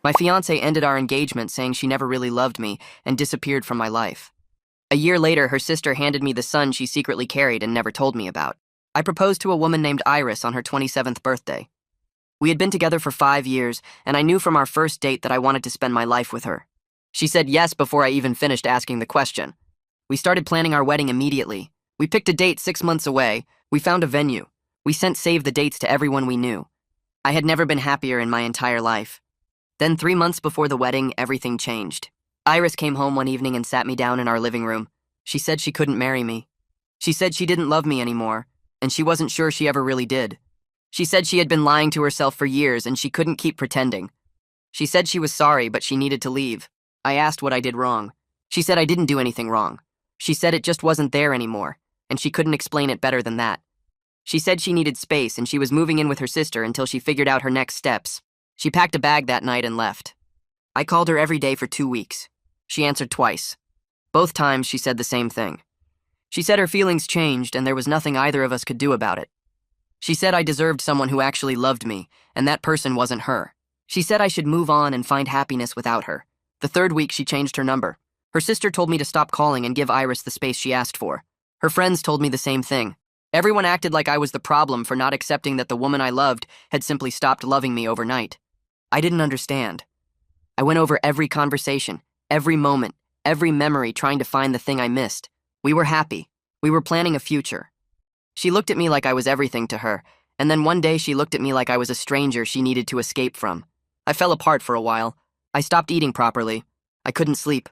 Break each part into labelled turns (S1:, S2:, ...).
S1: My fiancée ended our engagement saying she never really loved me and disappeared from my life. A year later, her sister handed me the son she secretly carried and never told me about. I proposed to a woman named Iris on her 27th birthday. We had been together for 5 years, and I knew from our first date that I wanted to spend my life with her. She said yes before I even finished asking the question. We started planning our wedding immediately. We picked a date 6 months away. We found a venue. We sent save the dates to everyone we knew. I had never been happier in my entire life. Then 3 months before the wedding, everything changed. Iris came home one evening and sat me down in our living room. She said she couldn't marry me. She said she didn't love me anymore, and she wasn't sure she ever really did. She said she had been lying to herself for years and she couldn't keep pretending. She said she was sorry, but she needed to leave. I asked what I did wrong. She said I didn't do anything wrong. She said it just wasn't there anymore, and she couldn't explain it better than that. She said she needed space and she was moving in with her sister until she figured out her next steps. She packed a bag that night and left. I called her every day for 2 weeks. She answered twice. Both times she said the same thing. She said her feelings changed and there was nothing either of us could do about it. She said I deserved someone who actually loved me, and that person wasn't her. She said I should move on and find happiness without her. The 3rd week she changed her number. Her sister told me to stop calling and give Iris the space she asked for. Her friends told me the same thing. Everyone acted like I was the problem for not accepting that the woman I loved had simply stopped loving me overnight. I didn't understand. I went over every conversation, every moment, every memory trying to find the thing I missed. We were happy. We were planning a future. She looked at me like I was everything to her, and then one day she looked at me like I was a stranger she needed to escape from. I fell apart for a while. I stopped eating properly. I couldn't sleep.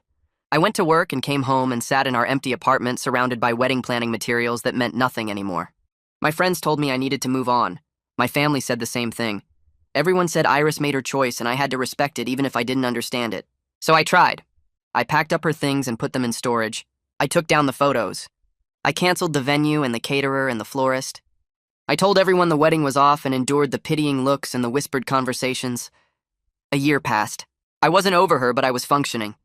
S1: I went to work and came home and sat in our empty apartment surrounded by wedding planning materials that meant nothing anymore. My friends told me I needed to move on. My family said the same thing. Everyone said Iris made her choice and I had to respect it even if I didn't understand it. So I tried. I packed up her things and put them in storage. I took down the photos. I canceled the venue and the caterer and the florist. I told everyone the wedding was off and endured the pitying looks and the whispered conversations. A year passed. I wasn't over her, but I was functioning.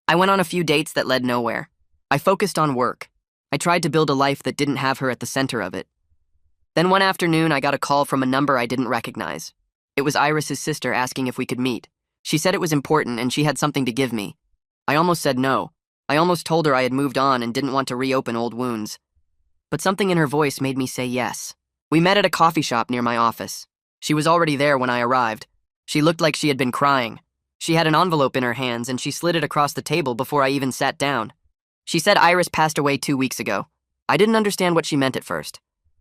S1: I went on a few dates that led nowhere. I focused on work. I tried to build a life that didn't have her at the center of it. Then one afternoon, I got a call from a number I didn't recognize. It was Iris's sister asking if we could meet. She said it was important and she had something to give me. I almost said no. I almost told her I had moved on and didn't want to reopen old wounds. But something in her voice made me say yes. We met at a coffee shop near my office. She was already there when I arrived. She looked like she had been crying. She had an envelope in her hands and she slid it across the table before I even sat down. She said Iris passed away 2 weeks ago. I didn't understand what she meant at first.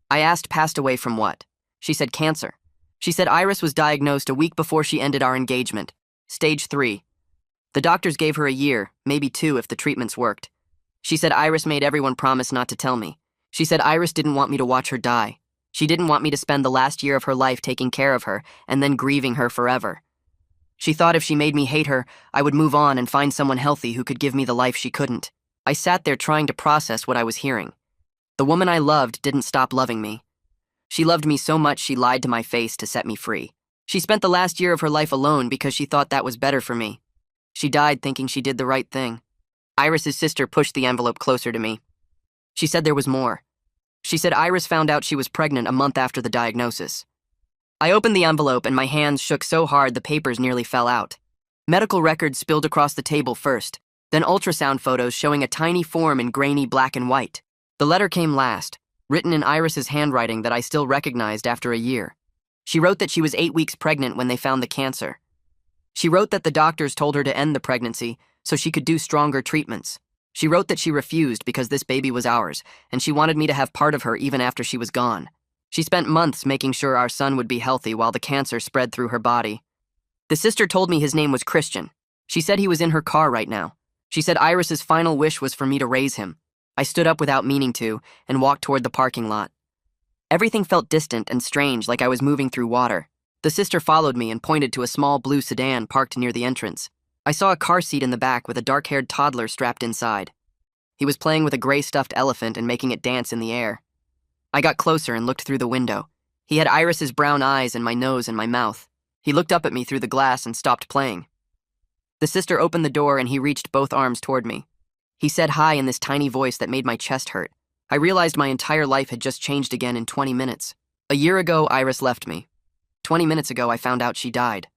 S1: I asked passed away from what? She said cancer. She said Iris was diagnosed a week before she ended our engagement. Stage 3. The doctors gave her a year, maybe 2 if the treatments worked. She said Iris made everyone promise not to tell me. She said Iris didn't want me to watch her die. She didn't want me to spend the last year of her life taking care of her and then grieving her forever. She thought if she made me hate her, I would move on and find someone healthy who could give me the life she couldn't. I sat there trying to process what I was hearing. The woman I loved didn't stop loving me. She loved me so much she lied to my face to set me free. She spent the last year of her life alone because she thought that was better for me. She died thinking she did the right thing. Iris's sister pushed the envelope closer to me. She said there was more. She said Iris found out she was pregnant a month after the diagnosis. I opened the envelope and my hands shook so hard the papers nearly fell out. Medical records spilled across the table first, then ultrasound photos showing a tiny form in grainy black and white. The letter came last, written in Iris's handwriting that I still recognized after a year. She wrote that she was 8 weeks pregnant when they found the cancer. She wrote that the doctors told her to end the pregnancy so she could do stronger treatments. She wrote that she refused because this baby was ours, and she wanted me to have part of her even after she was gone. She spent months making sure our son would be healthy while the cancer spread through her body. The sister told me his name was Christian. She said he was in her car right now. She said Iris's final wish was for me to raise him. I stood up without meaning to and walked toward the parking lot. Everything felt distant and strange, like I was moving through water. The sister followed me and pointed to a small blue sedan parked near the entrance. I saw a car seat in the back with a dark-haired toddler strapped inside. He was playing with a gray stuffed elephant and making it dance in the air. I got closer and looked through the window. He had Iris's brown eyes and my nose and my mouth. He looked up at me through the glass and stopped playing. The sister opened the door and he reached both arms toward me. He said hi in this tiny voice that made my chest hurt. I realized my entire life had just changed again in 20 minutes. A year ago, Iris left me. 20 minutes ago, I found out she died.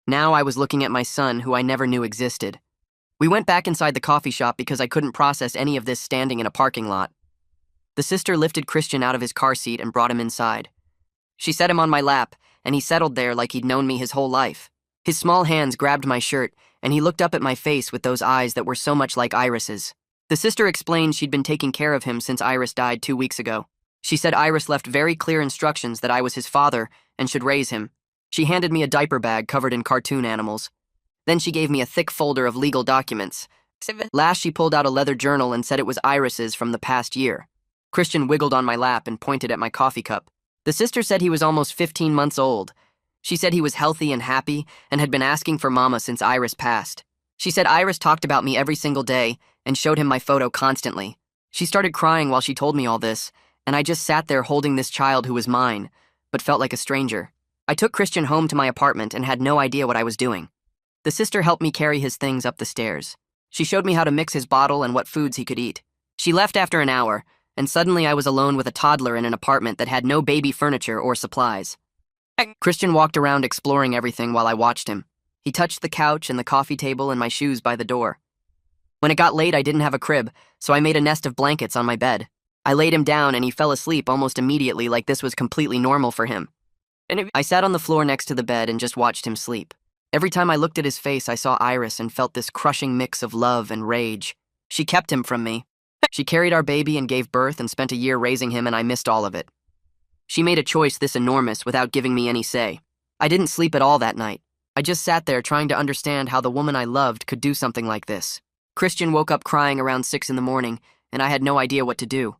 S1: Now I was looking at my son, who I never knew existed. We went back inside the coffee shop because I couldn't process any of this standing in a parking lot. The sister lifted Christian out of his car seat and brought him inside. She set him on my lap, and he settled there like he'd known me his whole life. His small hands grabbed my shirt, and he looked up at my face with those eyes that were so much like Iris's. The sister explained she'd been taking care of him since Iris died 2 weeks ago. She said Iris left very clear instructions that I was his father and should raise him. She handed me a diaper bag covered in cartoon animals. Then she gave me a thick folder of legal documents. Last, she pulled out a leather journal and said it was Iris's from the past year. Christian wiggled on my lap and pointed at my coffee cup. The sister said he was almost 15 months old. She said he was healthy and happy and had been asking for Mama since Iris passed. She said Iris talked about me every single day and showed him my photo constantly. She started crying while she told me all this, and I just sat there holding this child who was mine, but felt like a stranger. I took Christian home to my apartment and had no idea what I was doing. The sister helped me carry his things up the stairs. She showed me how to mix his bottle and what foods he could eat. She left after an hour, and suddenly I was alone with a toddler in an apartment that had no baby furniture or supplies. Christian walked around exploring everything while I watched him. He touched the couch and the coffee table and my shoes by the door. When it got late, I didn't have a crib, so I made a nest of blankets on my bed. I laid him down and he fell asleep almost immediately, like this was completely normal for him. I sat on the floor next to the bed and just watched him sleep. Every time I looked at his face, I saw Iris and felt this crushing mix of love and rage. She kept him from me. She carried our baby and gave birth and spent a year raising him, and I missed all of it. She made a choice this enormous without giving me any say. I didn't sleep at all that night. I just sat there trying to understand how the woman I loved could do something like this. Christian woke up crying around 6 in the morning, and I had no idea what to do.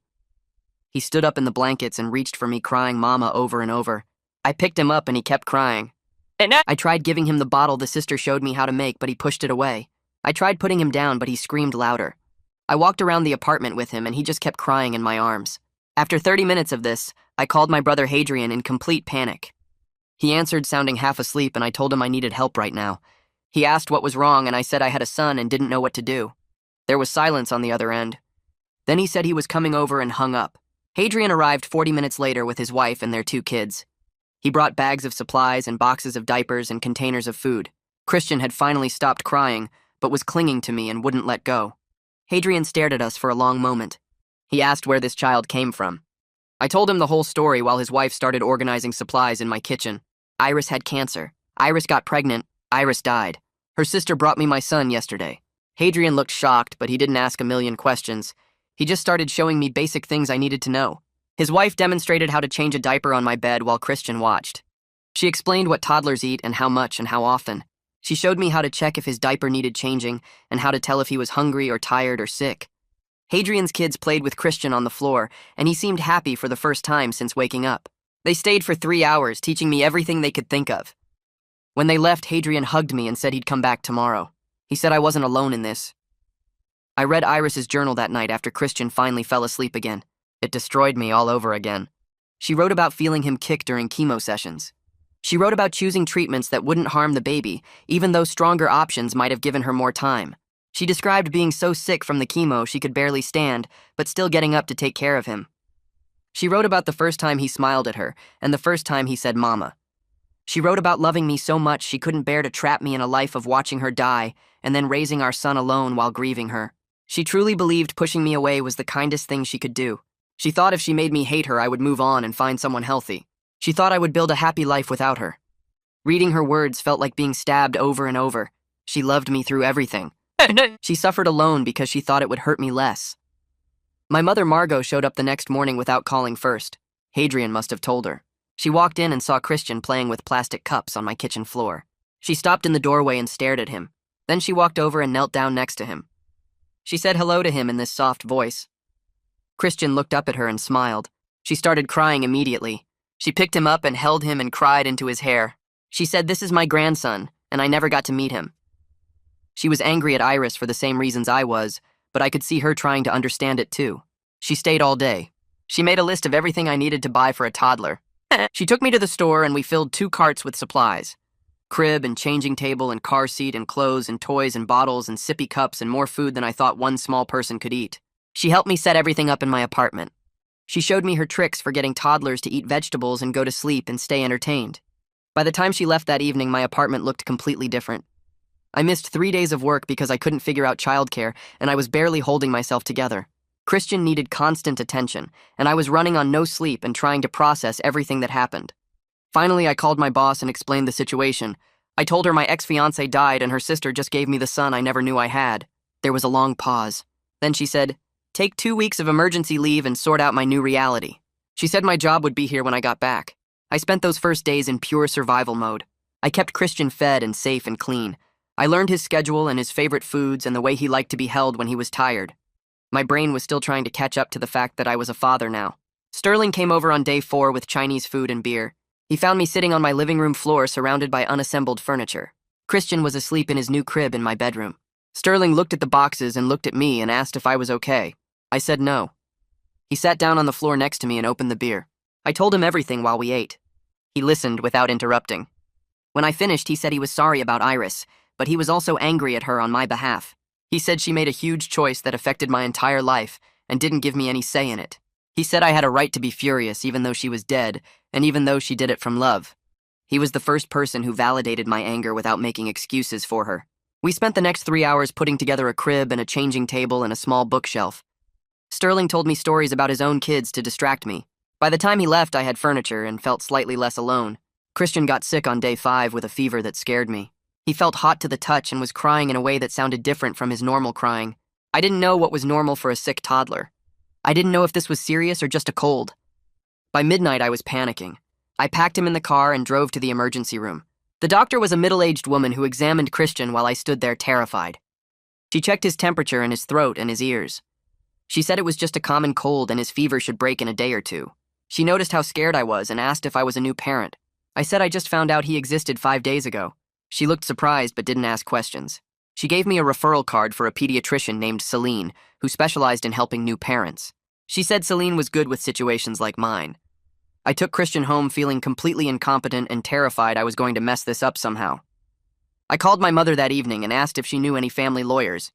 S1: He stood up in the blankets and reached for me, crying Mama over and over. I picked him up and he kept crying. I tried giving him the bottle the sister showed me how to make, but he pushed it away. I tried putting him down, but he screamed louder. I walked around the apartment with him and he just kept crying in my arms. After 30 minutes of this, I called my brother Hadrian in complete panic. He answered sounding half asleep, and I told him I needed help right now. He asked what was wrong, and I said I had a son and didn't know what to do. There was silence on the other end. Then he said he was coming over and hung up. Hadrian arrived 40 minutes later with his wife and their 2 kids. He brought bags of supplies and boxes of diapers and containers of food. Christian had finally stopped crying, but was clinging to me and wouldn't let go. Hadrian stared at us for a long moment. He asked where this child came from. I told him the whole story while his wife started organizing supplies in my kitchen. Iris had cancer. Iris got pregnant. Iris died. Her sister brought me my son yesterday. Hadrian looked shocked, but he didn't ask a million questions. He just started showing me basic things I needed to know. His wife demonstrated how to change a diaper on my bed while Christian watched. She explained what toddlers eat and how much and how often. She showed me how to check if his diaper needed changing and how to tell if he was hungry or tired or sick. Hadrian's kids played with Christian on the floor, and he seemed happy for the first time since waking up. They stayed for 3 hours, teaching me everything they could think of. When they left, Hadrian hugged me and said he'd come back tomorrow. He said I wasn't alone in this. I read Iris's journal that night after Christian finally fell asleep again. It destroyed me all over again. She wrote about feeling him kick during chemo sessions. She wrote about choosing treatments that wouldn't harm the baby, even though stronger options might have given her more time. She described being so sick from the chemo she could barely stand, but still getting up to take care of him. She wrote about the first time he smiled at her, and the first time he said Mama. She wrote about loving me so much she couldn't bear to trap me in a life of watching her die and then raising our son alone while grieving her. She truly believed pushing me away was the kindest thing she could do. She thought if she made me hate her, I would move on and find someone healthy. She thought I would build a happy life without her. Reading her words felt like being stabbed over and over. She loved me through everything. She suffered alone because she thought it would hurt me less. My mother Margot showed up the next morning without calling first. Hadrian must have told her. She walked in and saw Christian playing with plastic cups on my kitchen floor. She stopped in the doorway and stared at him. Then she walked over and knelt down next to him. She said hello to him in this soft voice. Christian looked up at her and smiled. She started crying immediately. She picked him up and held him and cried into his hair. She said, "This is my grandson, and I never got to meet him." She was angry at Iris for the same reasons I was, but I could see her trying to understand it too. She stayed all day. She made a list of everything I needed to buy for a toddler. She took me to the store and we filled 2 carts with supplies. Crib and changing table and car seat and clothes and toys and bottles and sippy cups and more food than I thought one small person could eat. She helped me set everything up in my apartment. She showed me her tricks for getting toddlers to eat vegetables and go to sleep and stay entertained. By the time she left that evening, my apartment looked completely different. I missed 3 days of work because I couldn't figure out childcare, and I was barely holding myself together. Christian needed constant attention, and I was running on no sleep and trying to process everything that happened. Finally, I called my boss and explained the situation. I told her my ex-fiancée died and her sister just gave me the son I never knew I had. There was a long pause. Then she said, "Take 2 weeks of emergency leave and sort out my new reality." She said my job would be here when I got back. I spent those first days in pure survival mode. I kept Christian fed and safe and clean. I learned his schedule and his favorite foods and the way he liked to be held when he was tired. My brain was still trying to catch up to the fact that I was a father now. Sterling came over on day 4 with Chinese food and beer. He found me sitting on my living room floor surrounded by unassembled furniture. Christian was asleep in his new crib in my bedroom. Sterling looked at the boxes and looked at me and asked if I was okay. I said no. He sat down on the floor next to me and opened the beer. I told him everything while we ate. He listened without interrupting. When I finished, he said he was sorry about Iris, but he was also angry at her on my behalf. He said she made a huge choice that affected my entire life and didn't give me any say in it. He said I had a right to be furious even though she was dead, and even though she did it from love. He was the first person who validated my anger without making excuses for her. We spent the next 3 hours putting together a crib and a changing table and a small bookshelf. Sterling told me stories about his own kids to distract me. By the time he left, I had furniture and felt slightly less alone. Christian got sick on day 5 with a fever that scared me. He felt hot to the touch and was crying in a way that sounded different from his normal crying. I didn't know what was normal for a sick toddler. I didn't know if this was serious or just a cold. By midnight, I was panicking. I packed him in the car and drove to the emergency room. The doctor was a middle-aged woman who examined Christian while I stood there terrified. She checked his temperature and his throat and his ears. She said it was just a common cold and his fever should break in a day or 2. She noticed how scared I was and asked if I was a new parent. I said I just found out he existed 5 days ago. She looked surprised but didn't ask questions. She gave me a referral card for a pediatrician named Celine, who specialized in helping new parents. She said Celine was good with situations like mine. I took Christian home feeling completely incompetent and terrified I was going to mess this up somehow. I called my mother that evening and asked if she knew any family lawyers.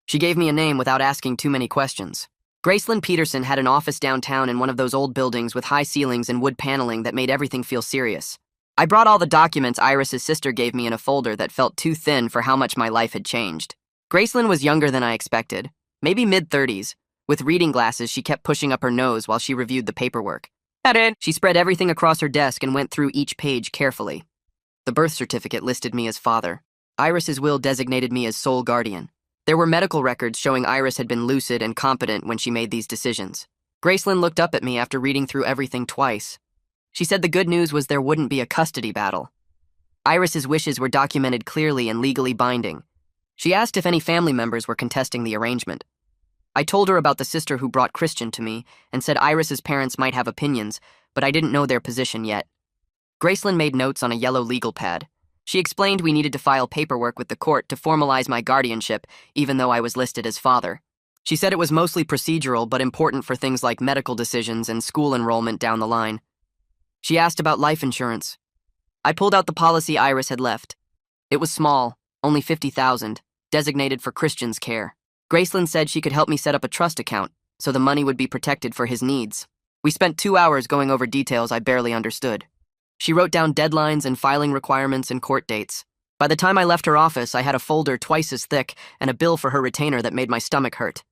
S1: She gave me a name without asking too many questions. Gracelyn Peterson had an office downtown in one of those old buildings with high ceilings and wood paneling that made everything feel serious. I brought all the documents Iris's sister gave me in a folder that felt too thin for how much my life had changed. Gracelyn was younger than I expected, maybe mid-30s. With reading glasses, she kept pushing up her nose while she reviewed the paperwork. She spread everything across her desk and went through each page carefully. The birth certificate listed me as father. Iris's will designated me as sole guardian. There were medical records showing Iris had been lucid and competent when she made these decisions. Gracelyn looked up at me after reading through everything twice. She said the good news was there wouldn't be a custody battle. Iris's wishes were documented clearly and legally binding. She asked if any family members were contesting the arrangement. I told her about the sister who brought Christian to me and said Iris's parents might have opinions, but I didn't know their position yet. Gracelyn made notes on a yellow legal pad. She explained we needed to file paperwork with the court to formalize my guardianship, even though I was listed as father. She said it was mostly procedural but important for things like medical decisions and school enrollment down the line. She asked about life insurance. I pulled out the policy Iris had left. It was small, only $50,000, designated for Christian's care. Gracelyn said she could help me set up a trust account, so the money would be protected for his needs. We spent 2 hours going over details I barely understood. She wrote down deadlines and filing requirements and court dates. By the time I left her office, I had a folder twice as thick and a bill for her retainer that made my stomach hurt.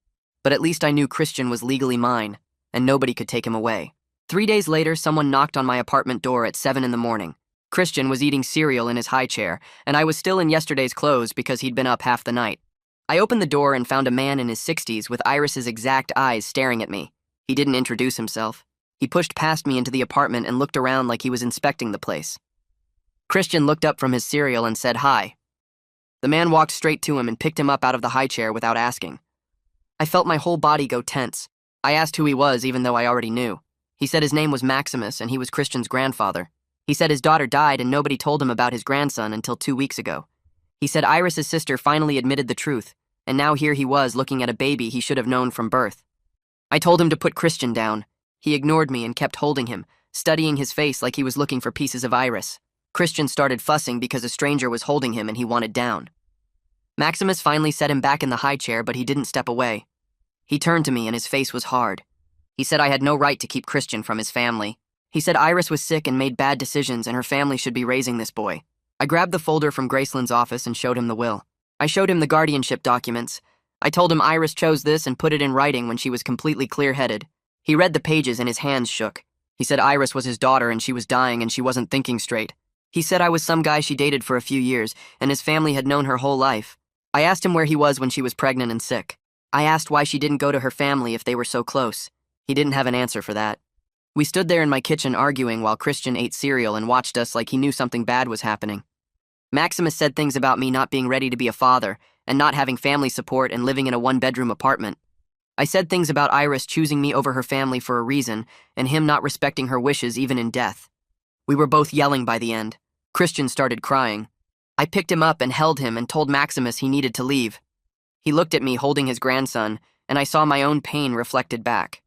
S1: But at least I knew Christian was legally mine, and nobody could take him away. 3 days later, someone knocked on my apartment door at 7 in the morning. Christian was eating cereal in his high chair, and I was still in yesterday's clothes because he'd been up half the night. I opened the door and found a man in his 60s with Iris's exact eyes staring at me. He didn't introduce himself. He pushed past me into the apartment and looked around like he was inspecting the place. Christian looked up from his cereal and said hi. The man walked straight to him and picked him up out of the high chair without asking. I felt my whole body go tense. I asked who he was even though I already knew. He said his name was Maximus and he was Christian's grandfather. He said his daughter died and nobody told him about his grandson until 2 weeks ago. He said Iris's sister finally admitted the truth, and now here he was looking at a baby he should have known from birth. I told him to put Christian down. He ignored me and kept holding him, studying his face like he was looking for pieces of Iris. Christian started fussing because a stranger was holding him and he wanted down. Maximus finally set him back in the high chair, but he didn't step away. He turned to me and his face was hard. He said I had no right to keep Christian from his family. He said Iris was sick and made bad decisions and her family should be raising this boy. I grabbed the folder from Graceland's office and showed him the will. I showed him the guardianship documents. I told him Iris chose this and put it in writing when she was completely clear-headed. He read the pages and his hands shook. He said Iris was his daughter and she was dying and she wasn't thinking straight. He said I was some guy she dated for a few years and his family had known her whole life. I asked him where he was when she was pregnant and sick. I asked why she didn't go to her family if they were so close. He didn't have an answer for that. We stood there in my kitchen arguing while Christian ate cereal and watched us like he knew something bad was happening. Maximus said things about me not being ready to be a father and not having family support and living in a one-bedroom apartment. I said things about Iris choosing me over her family for a reason and him not respecting her wishes even in death. We were both yelling by the end. Christian started crying. I picked him up and held him and told Maximus he needed to leave. He looked at me holding his grandson, and I saw my own pain reflected back.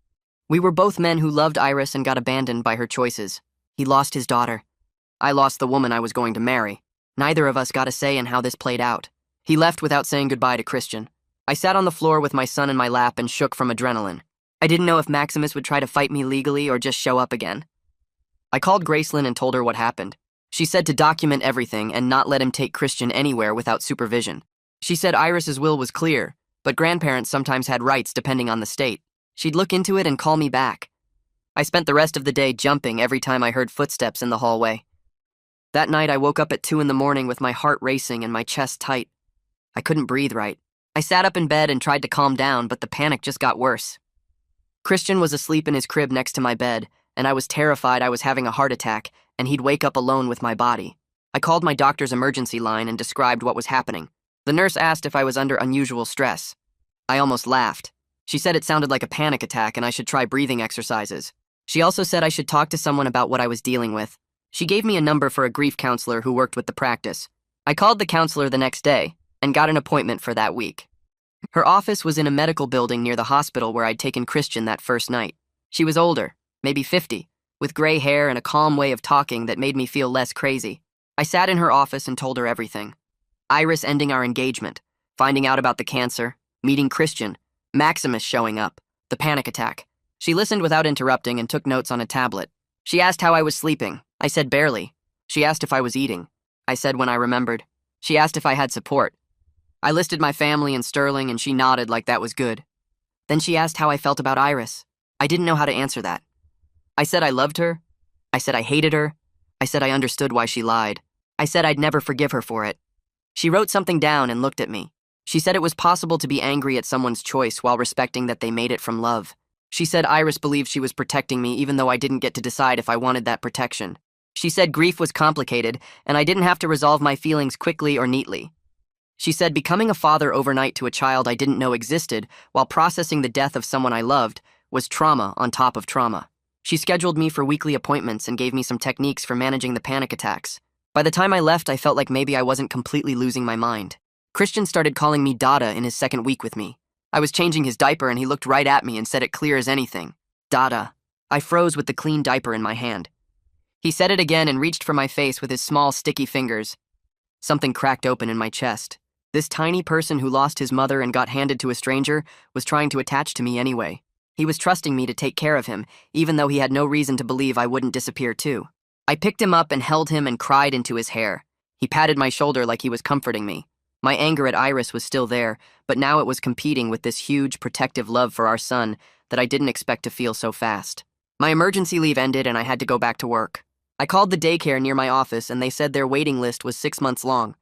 S1: We were both men who loved Iris and got abandoned by her choices. He lost his daughter. I lost the woman I was going to marry. Neither of us got a say in how this played out. He left without saying goodbye to Christian. I sat on the floor with my son in my lap and shook from adrenaline. I didn't know if Maximus would try to fight me legally or just show up again. I called Graceland and told her what happened. She said to document everything and not let him take Christian anywhere without supervision. She said Iris's will was clear, but grandparents sometimes had rights depending on the state. She'd look into it and call me back. I spent the rest of the day jumping every time I heard footsteps in the hallway. That night I woke up at 2 in the morning with my heart racing and my chest tight. I couldn't breathe right. I sat up in bed and tried to calm down, but the panic just got worse. Christian was asleep in his crib next to my bed, and I was terrified I was having a heart attack and he'd wake up alone with my body. I called my doctor's emergency line and described what was happening. The nurse asked if I was under unusual stress. I almost laughed. She said it sounded like a panic attack and I should try breathing exercises. She also said I should talk to someone about what I was dealing with. She gave me a number for a grief counselor who worked with the practice. I called the counselor the next day and got an appointment for that week. Her office was in a medical building near the hospital where I'd taken Christian that first night. She was older, maybe 50, with gray hair and a calm way of talking that made me feel less crazy. I sat in her office and told her everything. Iris ending our engagement, finding out about the cancer, meeting Christian, Maximus showing up, the panic attack. She listened without interrupting and took notes on a tablet. She asked how I was sleeping. I said barely. She asked if I was eating. I said when I remembered. She asked if I had support. I listed my family in Sterling and she nodded like that was good. Then she asked how I felt about Iris. I didn't know how to answer that. I said I loved her. I said I hated her. I said I understood why she lied. I said I'd never forgive her for it. She wrote something down and looked at me. She said it was possible to be angry at someone's choice while respecting that they made it from love. She said Iris believed she was protecting me even though I didn't get to decide if I wanted that protection. She said grief was complicated and I didn't have to resolve my feelings quickly or neatly. She said becoming a father overnight to a child I didn't know existed while processing the death of someone I loved was trauma on top of trauma. She scheduled me for weekly appointments and gave me some techniques for managing the panic attacks. By the time I left, I felt like maybe I wasn't completely losing my mind. Christian started calling me Dada in his second week with me. I was changing his diaper and he looked right at me and said it clear as anything. Dada. I froze with the clean diaper in my hand. He said it again and reached for my face with his small, sticky fingers. Something cracked open in my chest. This tiny person who lost his mother and got handed to a stranger was trying to attach to me anyway. He was trusting me to take care of him, even though he had no reason to believe I wouldn't disappear too. I picked him up and held him and cried into his hair. He patted my shoulder like he was comforting me. My anger at Iris was still there, but now it was competing with this huge, protective love for our son that I didn't expect to feel so fast. My emergency leave ended and I had to go back to work. I called the daycare near my office and they said their waiting list was 6 months long.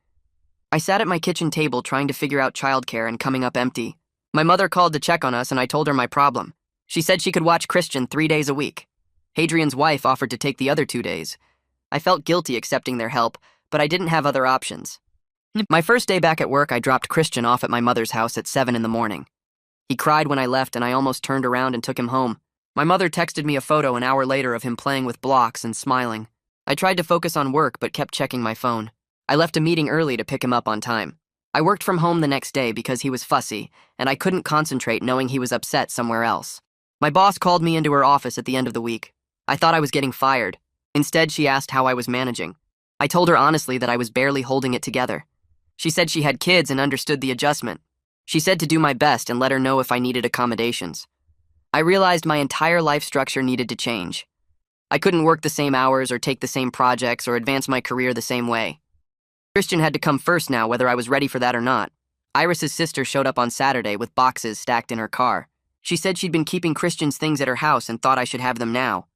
S1: I sat at my kitchen table trying to figure out childcare and coming up empty. My mother called to check on us and I told her my problem. She said she could watch Christian 3 days a week. Hadrian's wife offered to take the other 2 days. I felt guilty accepting their help, but I didn't have other options. My first day back at work, I dropped Christian off at my mother's house at 7 in the morning. He cried when I left and I almost turned around and took him home. My mother texted me a photo an hour later of him playing with blocks and smiling. I tried to focus on work but kept checking my phone. I left a meeting early to pick him up on time. I worked from home the next day because he was fussy, and I couldn't concentrate knowing he was upset somewhere else. My boss called me into her office at the end of the week. I thought I was getting fired. Instead, she asked how I was managing. I told her honestly that I was barely holding it together. She said she had kids and understood the adjustment. She said to do my best and let her know if I needed accommodations. I realized my entire life structure needed to change. I couldn't work the same hours or take the same projects or advance my career the same way. Christian had to come first now, whether I was ready for that or not. Iris's sister showed up on Saturday with boxes stacked in her car. She said she'd been keeping Christian's things at her house and thought I should have them now.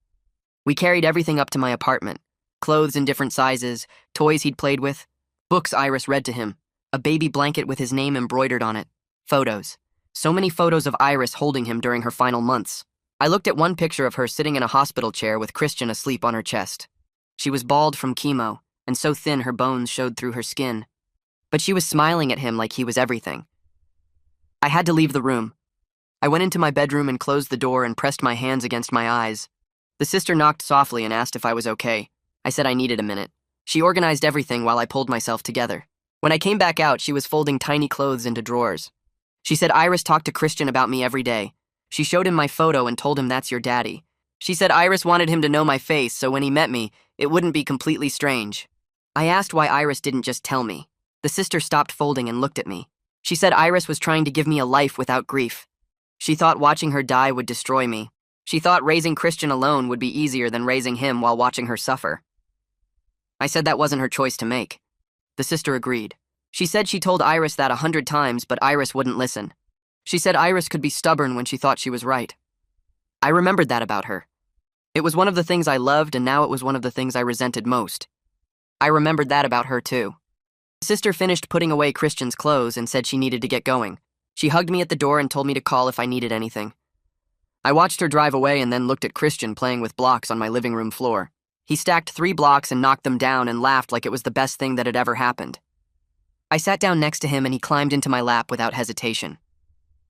S1: We carried everything up to my apartment. Clothes in different sizes, toys he'd played with, books Iris read to him, a baby blanket with his name embroidered on it, photos. So many photos of Iris holding him during her final months. I looked at one picture of her sitting in a hospital chair with Christian asleep on her chest. She was bald from chemo, and so thin her bones showed through her skin. But she was smiling at him like he was everything. I had to leave the room. I went into my bedroom and closed the door and pressed my hands against my eyes. The sister knocked softly and asked if I was okay. I said I needed a minute. She organized everything while I pulled myself together. When I came back out, she was folding tiny clothes into drawers. She said Iris talked to Christian about me every day. She showed him my photo and told him that's your daddy. She said Iris wanted him to know my face, so when he met me, it wouldn't be completely strange. I asked why Iris didn't just tell me. The sister stopped folding and looked at me. She said Iris was trying to give me a life without grief. She thought watching her die would destroy me. She thought raising Christian alone would be easier than raising him while watching her suffer. I said that wasn't her choice to make. The sister agreed. She said she told Iris that 100 times, but Iris wouldn't listen. She said Iris could be stubborn when she thought she was right. I remembered that about her. It was one of the things I loved, and now it was one of the things I resented most. I remembered that about her, too. The sister finished putting away Christian's clothes and said she needed to get going. She hugged me at the door and told me to call if I needed anything. I watched her drive away and then looked at Christian playing with blocks on my living room floor. He stacked 3 blocks and knocked them down and laughed like it was the best thing that had ever happened. I sat down next to him and he climbed into my lap without hesitation.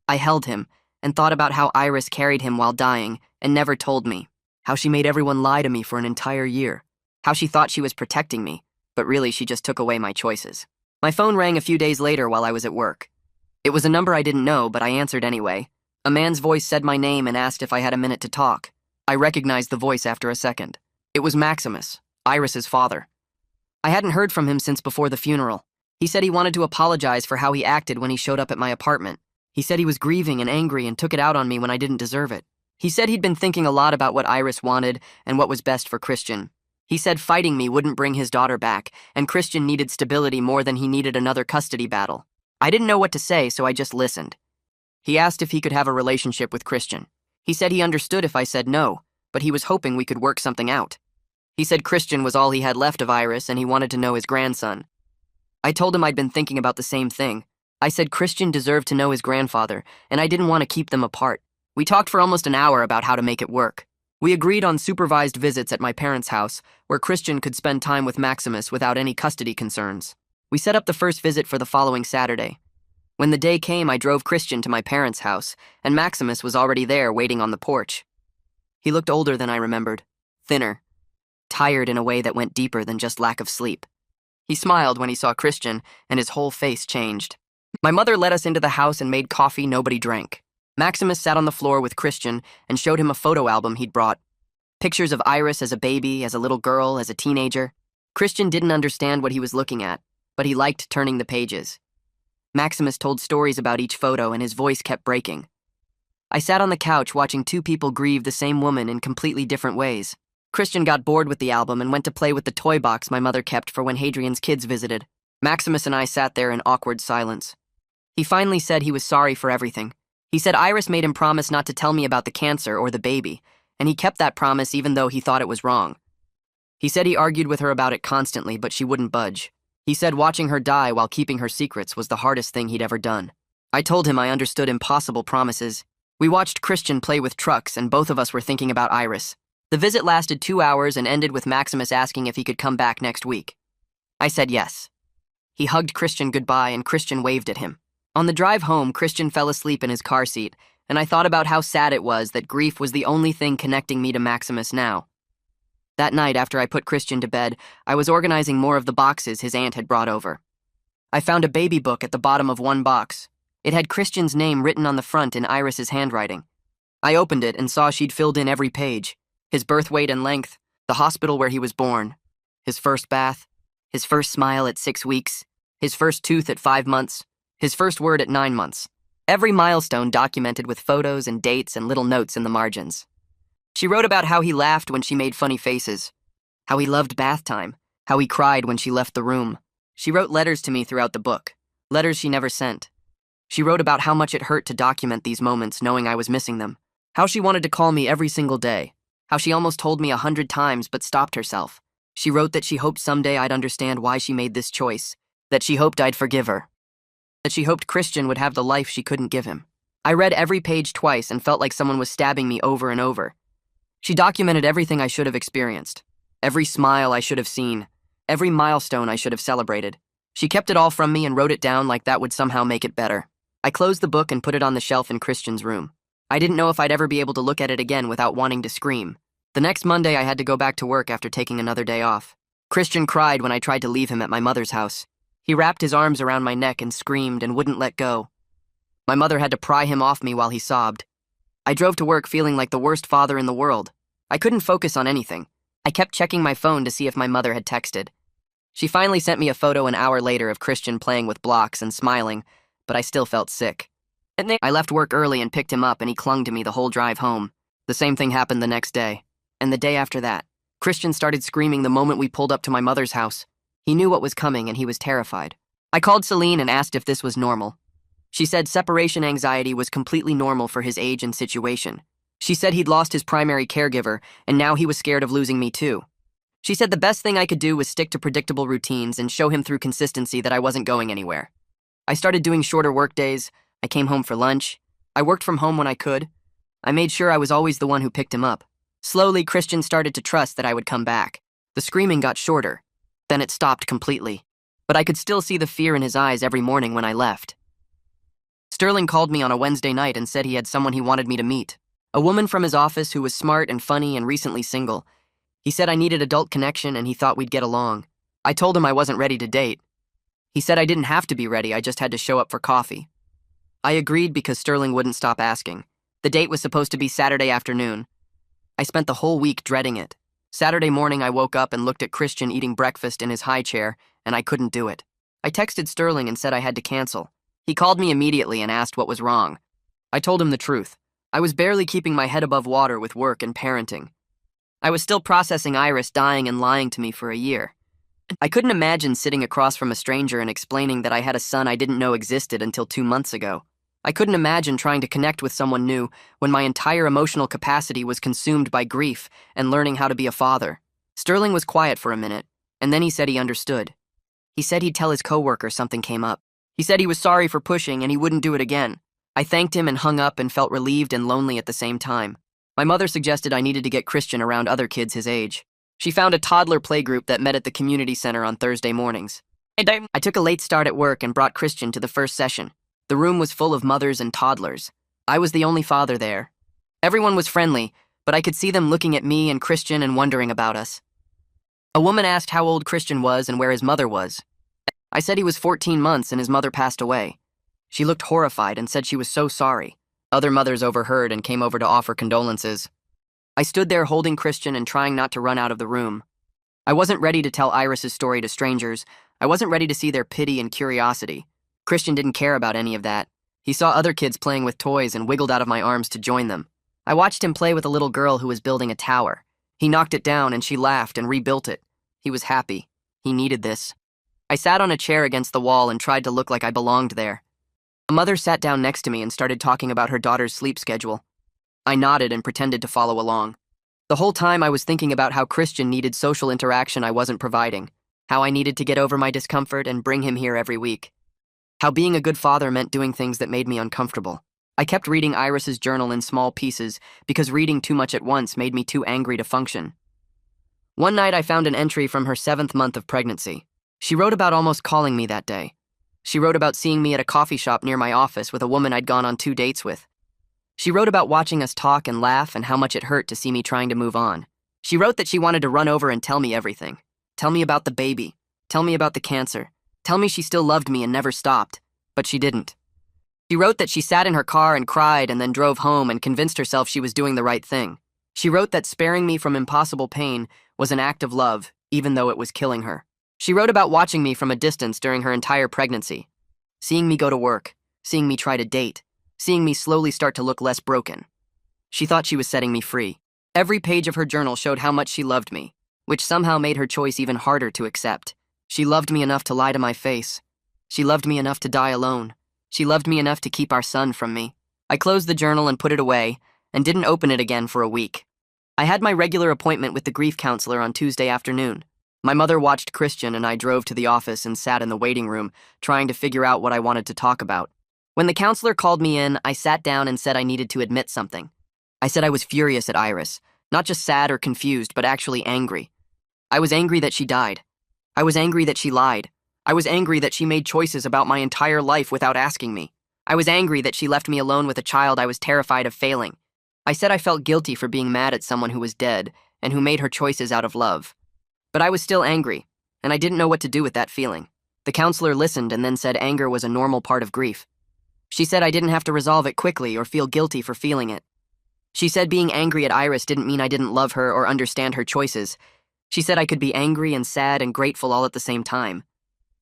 S1: I held him and thought about how Iris carried him while dying and never told me, how she made everyone lie to me for an entire year, how she thought she was protecting me, but really she just took away my choices. My phone rang a few days later while I was at work. It was a number I didn't know, but I answered anyway. A man's voice said my name and asked if I had a minute to talk. I recognized the voice after a second. It was Maximus, Iris's father. I hadn't heard from him since before the funeral. He said he wanted to apologize for how he acted when he showed up at my apartment. He said he was grieving and angry and took it out on me when I didn't deserve it. He said he'd been thinking a lot about what Iris wanted and what was best for Christian. He said fighting me wouldn't bring his daughter back, and Christian needed stability more than he needed another custody battle. I didn't know what to say, so I just listened. He asked if he could have a relationship with Christian. He said he understood if I said no, but he was hoping we could work something out. He said Christian was all he had left of Iris and he wanted to know his grandson. I told him I'd been thinking about the same thing. I said Christian deserved to know his grandfather, and I didn't want to keep them apart. We talked for almost an hour about how to make it work. We agreed on supervised visits at my parents' house, where Christian could spend time with Maximus without any custody concerns. We set up the first visit for the following Saturday. When the day came, I drove Christian to my parents' house, and Maximus was already there waiting on the porch. He looked older than I remembered, thinner, tired in a way that went deeper than just lack of sleep. He smiled when he saw Christian, and his whole face changed. My mother led us into the house and made coffee nobody drank. Maximus sat on the floor with Christian and showed him a photo album he'd brought. Pictures of Iris as a baby, as a little girl, as a teenager. Christian didn't understand what he was looking at, but he liked turning the pages. Maximus told stories about each photo and his voice kept breaking. I sat on the couch watching 2 people grieve the same woman in completely different ways. Christian got bored with the album and went to play with the toy box my mother kept for when Hadrian's kids visited. Maximus and I sat there in awkward silence. He finally said he was sorry for everything. He said Iris made him promise not to tell me about the cancer or the baby, and he kept that promise even though he thought it was wrong. He said he argued with her about it constantly, but she wouldn't budge. He said watching her die while keeping her secrets was the hardest thing he'd ever done. I told him I understood impossible promises. We watched Christian play with trucks, and both of us were thinking about Iris. The visit lasted 2 hours and ended with Maximus asking if he could come back next week. I said yes. He hugged Christian goodbye, and Christian waved at him. On the drive home, Christian fell asleep in his car seat, and I thought about how sad it was that grief was the only thing connecting me to Maximus now. That night, after I put Christian to bed, I was organizing more of the boxes his aunt had brought over. I found a baby book at the bottom of one box. It had Christian's name written on the front in Iris's handwriting. I opened it and saw she'd filled in every page. His birth weight and length, the hospital where he was born, his first bath, his first smile at 6 weeks, his first tooth at 5 months, his first word at 9 months. Every milestone documented with photos and dates and little notes in the margins. She wrote about how he laughed when she made funny faces, how he loved bath time, how he cried when she left the room. She wrote letters to me throughout the book, letters she never sent. She wrote about how much it hurt to document these moments knowing I was missing them, how she wanted to call me every single day, how she almost told me 100 times but stopped herself. She wrote that she hoped someday I'd understand why she made this choice, that she hoped I'd forgive her, that she hoped Christian would have the life she couldn't give him. I read every page twice and felt like someone was stabbing me over and over. She documented everything I should have experienced, every smile I should have seen, every milestone I should have celebrated. She kept it all from me and wrote it down like that would somehow make it better. I closed the book and put it on the shelf in Christian's room. I didn't know if I'd ever be able to look at it again without wanting to scream. The next Monday, I had to go back to work after taking another day off. Christian cried when I tried to leave him at my mother's house. He wrapped his arms around my neck and screamed and wouldn't let go. My mother had to pry him off me while he sobbed. I drove to work feeling like the worst father in the world. I couldn't focus on anything. I kept checking my phone to see if my mother had texted. She finally sent me a photo an hour later of Christian playing with blocks and smiling, but I still felt sick. I left work early and picked him up, and he clung to me the whole drive home. The same thing happened the next day. And the day after that, Christian started screaming the moment we pulled up to my mother's house. He knew what was coming and he was terrified. I called Celine and asked if this was normal. She said separation anxiety was completely normal for his age and situation. She said he'd lost his primary caregiver and now he was scared of losing me too. She said the best thing I could do was stick to predictable routines and show him through consistency that I wasn't going anywhere. I started doing shorter work days. I came home for lunch. I worked from home when I could. I made sure I was always the one who picked him up. Slowly, Christian started to trust that I would come back. The screaming got shorter. Then it stopped completely. But I could still see the fear in his eyes every morning when I left. Sterling called me on a Wednesday night and said he had someone he wanted me to meet. A woman from his office who was smart and funny and recently single. He said I needed adult connection and he thought we'd get along. I told him I wasn't ready to date. He said I didn't have to be ready, I just had to show up for coffee. I agreed because Sterling wouldn't stop asking. The date was supposed to be Saturday afternoon. I spent the whole week dreading it. Saturday morning I woke up and looked at Christian eating breakfast in his high chair, and I couldn't do it. I texted Sterling and said I had to cancel. He called me immediately and asked what was wrong. I told him the truth. I was barely keeping my head above water with work and parenting. I was still processing Iris dying and lying to me for a year. I couldn't imagine sitting across from a stranger and explaining that I had a son I didn't know existed until 2 months ago. I couldn't imagine trying to connect with someone new when my entire emotional capacity was consumed by grief and learning how to be a father. Sterling was quiet for a minute, and then he said he understood. He said he'd tell his coworker something came up. He said he was sorry for pushing and he wouldn't do it again. I thanked him and hung up and felt relieved and lonely at the same time. My mother suggested I needed to get Christian around other kids his age. She found a toddler playgroup that met at the community center on Thursday mornings. I took a late start at work and brought Christian to the first session. The room was full of mothers and toddlers. I was the only father there. Everyone was friendly, but I could see them looking at me and Christian and wondering about us. A woman asked how old Christian was and where his mother was. I said he was 14 months and his mother passed away. She looked horrified and said she was so sorry. Other mothers overheard and came over to offer condolences. I stood there holding Christian and trying not to run out of the room. I wasn't ready to tell Iris's story to strangers. I wasn't ready to see their pity and curiosity. Christian didn't care about any of that. He saw other kids playing with toys and wiggled out of my arms to join them. I watched him play with a little girl who was building a tower. He knocked it down and she laughed and rebuilt it. He was happy. He needed this. I sat on a chair against the wall and tried to look like I belonged there. A mother sat down next to me and started talking about her daughter's sleep schedule. I nodded and pretended to follow along. The whole time I was thinking about how Christian needed social interaction I wasn't providing, how I needed to get over my discomfort and bring him here every week. How being a good father meant doing things that made me uncomfortable. I kept reading Iris's journal in small pieces because reading too much at once made me too angry to function. One night I found an entry from her 7th month of pregnancy. She wrote about almost calling me that day. She wrote about seeing me at a coffee shop near my office with a woman I'd gone on 2 dates with. She wrote about watching us talk and laugh and how much it hurt to see me trying to move on. She wrote that she wanted to run over and tell me everything. Tell me about the baby. Tell me about the cancer. Tell me she still loved me and never stopped, but she didn't. She wrote that she sat in her car and cried and then drove home and convinced herself she was doing the right thing. She wrote that sparing me from impossible pain was an act of love, even though it was killing her. She wrote about watching me from a distance during her entire pregnancy, seeing me go to work, seeing me try to date, seeing me slowly start to look less broken. She thought she was setting me free. Every page of her journal showed how much she loved me, which somehow made her choice even harder to accept. She loved me enough to lie to my face. She loved me enough to die alone. She loved me enough to keep our son from me. I closed the journal and put it away, and didn't open it again for a week. I had my regular appointment with the grief counselor on Tuesday afternoon. My mother watched Christian and I drove to the office and sat in the waiting room, trying to figure out what I wanted to talk about. When the counselor called me in, I sat down and said I needed to admit something. I said I was furious at Iris, not just sad or confused, but actually angry. I was angry that she died. I was angry that she lied. I was angry that she made choices about my entire life without asking me. I was angry that she left me alone with a child I was terrified of failing. I said I felt guilty for being mad at someone who was dead and who made her choices out of love. But I was still angry, and I didn't know what to do with that feeling. The counselor listened and then said anger was a normal part of grief. She said I didn't have to resolve it quickly or feel guilty for feeling it. She said being angry at Iris didn't mean I didn't love her or understand her choices. She said I could be angry and sad and grateful all at the same time.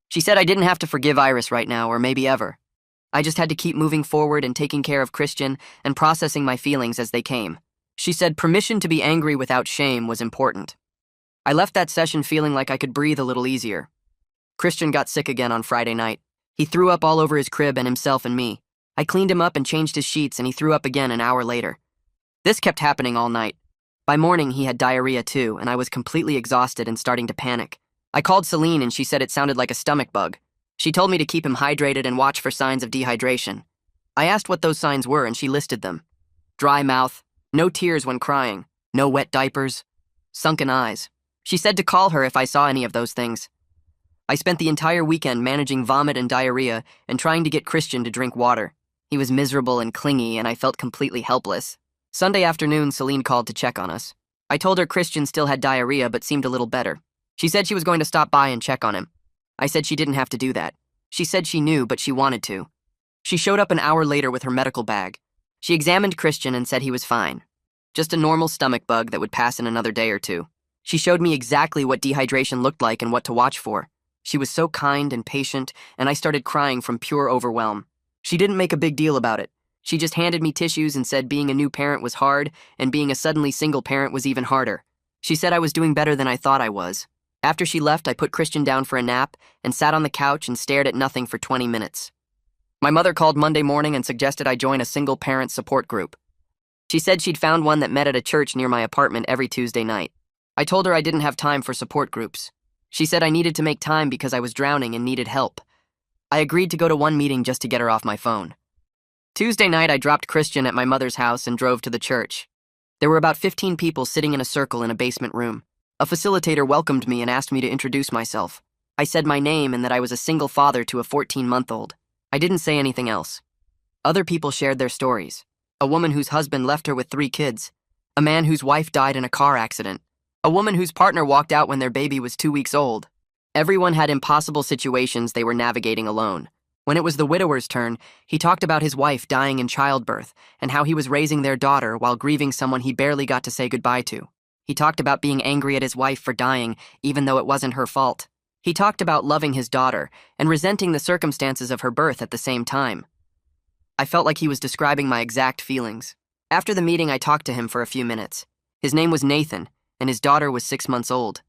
S1: She said I didn't have to forgive Iris right now or maybe ever. I just had to keep moving forward and taking care of Christian and processing my feelings as they came. She said permission to be angry without shame was important. I left that session feeling like I could breathe a little easier. Christian got sick again on Friday night. He threw up all over his crib and himself and me. I cleaned him up and changed his sheets and he threw up again an hour later. This kept happening all night. By morning, he had diarrhea too, and I was completely exhausted and starting to panic. I called Celine and she said it sounded like a stomach bug. She told me to keep him hydrated and watch for signs of dehydration. I asked what those signs were and she listed them. Dry mouth, no tears when crying, no wet diapers, sunken eyes. She said to call her if I saw any of those things. I spent the entire weekend managing vomit and diarrhea and trying to get Christian to drink water. He was miserable and clingy and I felt completely helpless. Sunday afternoon, Celine called to check on us. I told her Christian still had diarrhea but seemed a little better. She said she was going to stop by and check on him. I said she didn't have to do that. She said she knew, but she wanted to. She showed up an hour later with her medical bag. She examined Christian and said he was fine. Just a normal stomach bug that would pass in another day or two. She showed me exactly what dehydration looked like and what to watch for. She was so kind and patient, and I started crying from pure overwhelm. She didn't make a big deal about it. She just handed me tissues and said being a new parent was hard, and being a suddenly single parent was even harder. She said I was doing better than I thought I was. After she left, I put Christian down for a nap and sat on the couch and stared at nothing for 20 minutes. My mother called Monday morning and suggested I join a single parent support group. She said she'd found one that met at a church near my apartment every Tuesday night. I told her I didn't have time for support groups. She said I needed to make time because I was drowning and needed help. I agreed to go to one meeting just to get her off my phone. Tuesday night, I dropped Christian at my mother's house and drove to the church. There were about 15 people sitting in a circle in a basement room. A facilitator welcomed me and asked me to introduce myself. I said my name and that I was a single father to a 14-month-old. I didn't say anything else. Other people shared their stories. A woman whose husband left her with 3 kids. A man whose wife died in a car accident. A woman whose partner walked out when their baby was 2 weeks old. Everyone had impossible situations they were navigating alone. When it was the widower's turn, he talked about his wife dying in childbirth and how he was raising their daughter while grieving someone he barely got to say goodbye to. He talked about being angry at his wife for dying, even though it wasn't her fault. He talked about loving his daughter and resenting the circumstances of her birth at the same time. I felt like he was describing my exact feelings. After the meeting, I talked to him for a few minutes. His name was Nathan, and his daughter was 6 months old.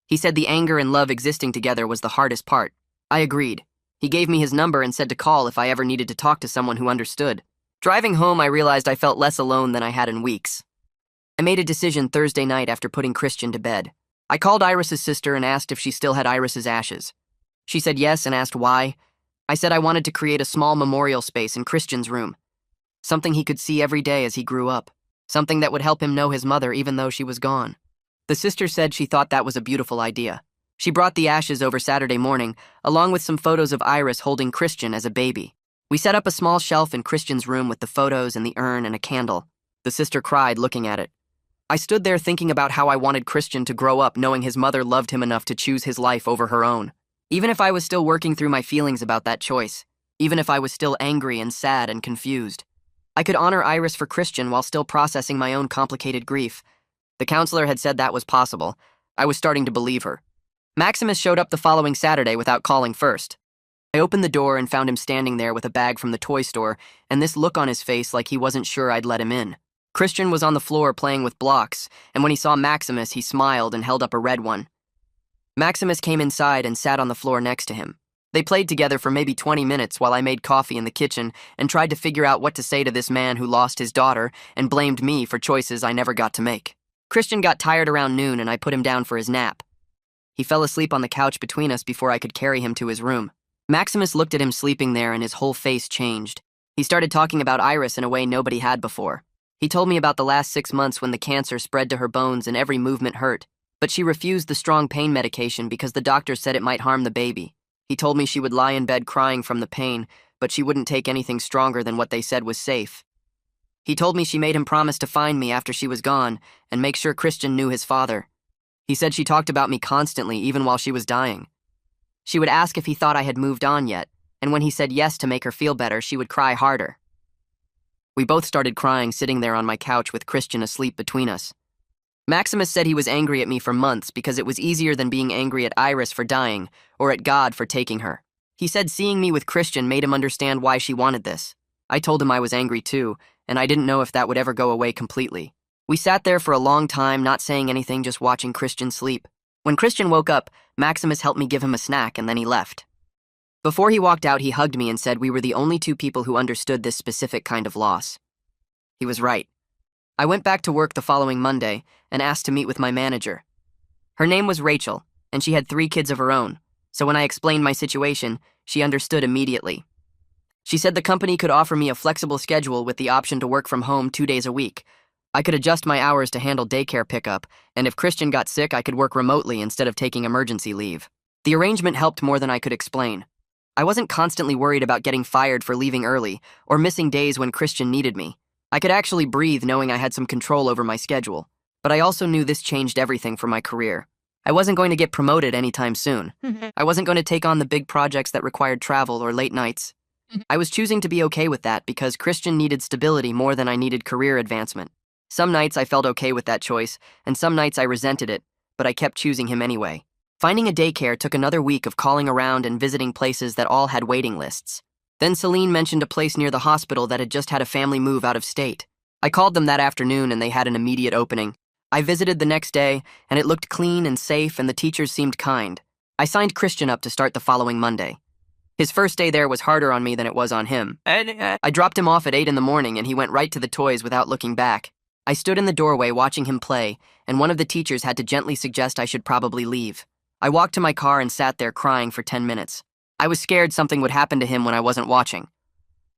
S1: He said the anger and love existing together was the hardest part. I agreed. He gave me his number and said to call if I ever needed to talk to someone who understood. Driving home, I realized I felt less alone than I had in weeks. I made a decision Thursday night after putting Christian to bed. I called Iris's sister and asked if she still had Iris's ashes. She said yes and asked why. I said I wanted to create a small memorial space in Christian's room. Something he could see every day as he grew up. Something that would help him know his mother even though she was gone. The sister said she thought that was a beautiful idea. She brought the ashes over Saturday morning, along with some photos of Iris holding Christian as a baby. We set up a small shelf in Christian's room with the photos and the urn and a candle. The sister cried looking at it. I stood there thinking about how I wanted Christian to grow up knowing his mother loved him enough to choose his life over her own. Even if I was still working through my feelings about that choice, even if I was still angry and sad and confused, I could honor Iris for Christian while still processing my own complicated grief. The counselor had said that was possible. I was starting to believe her. Maximus showed up the following Saturday without calling first. I opened the door and found him standing there with a bag from the toy store and this look on his face like he wasn't sure I'd let him in. Christian was on the floor playing with blocks, and when he saw Maximus, he smiled and held up a red one. Maximus came inside and sat on the floor next to him. They played together for maybe 20 minutes while I made coffee in the kitchen and tried to figure out what to say to this man who lost his daughter and blamed me for choices I never got to make. Christian got tired around noon and I put him down for his nap. He fell asleep on the couch between us before I could carry him to his room. Maximus looked at him sleeping there and his whole face changed. He started talking about Iris in a way nobody had before. He told me about the last 6 months when the cancer spread to her bones and every movement hurt, but she refused the strong pain medication because the doctor said it might harm the baby. He told me she would lie in bed crying from the pain, but she wouldn't take anything stronger than what they said was safe. He told me she made him promise to find me after she was gone and make sure Christian knew his father. He said she talked about me constantly, even while she was dying. She would ask if he thought I had moved on yet, and when he said yes to make her feel better, she would cry harder. We both started crying sitting there on my couch with Christian asleep between us. Maximus said he was angry at me for months because it was easier than being angry at Iris for dying or at God for taking her. He said seeing me with Christian made him understand why she wanted this. I told him I was angry too, and I didn't know if that would ever go away completely. We sat there for a long time, not saying anything, just watching Christian sleep. When Christian woke up, Maximus helped me give him a snack and then he left. Before he walked out, he hugged me and said we were the only two people who understood this specific kind of loss. He was right. I went back to work the following Monday and asked to meet with my manager. Her name was Rachel, and she had 3 kids of her own, so when I explained my situation, she understood immediately. She said the company could offer me a flexible schedule with the option to work from home 2 days a week. I could adjust my hours to handle daycare pickup, and if Christian got sick, I could work remotely instead of taking emergency leave. The arrangement helped more than I could explain. I wasn't constantly worried about getting fired for leaving early or missing days when Christian needed me. I could actually breathe knowing I had some control over my schedule, but I also knew this changed everything for my career. I wasn't going to get promoted anytime soon. I wasn't going to take on the big projects that required travel or late nights. I was choosing to be okay with that because Christian needed stability more than I needed career advancement. Some nights I felt okay with that choice, and some nights I resented it, but I kept choosing him anyway. Finding a daycare took another week of calling around and visiting places that all had waiting lists. Then Celine mentioned a place near the hospital that had just had a family move out of state. I called them that afternoon and they had an immediate opening. I visited the next day, and it looked clean and safe and the teachers seemed kind. I signed Christian up to start the following Monday. His first day there was harder on me than it was on him. I dropped him off at 8 in the morning and he went right to the toys without looking back. I stood in the doorway watching him play, and one of the teachers had to gently suggest I should probably leave. I walked to my car and sat there crying for 10 minutes. I was scared something would happen to him when I wasn't watching.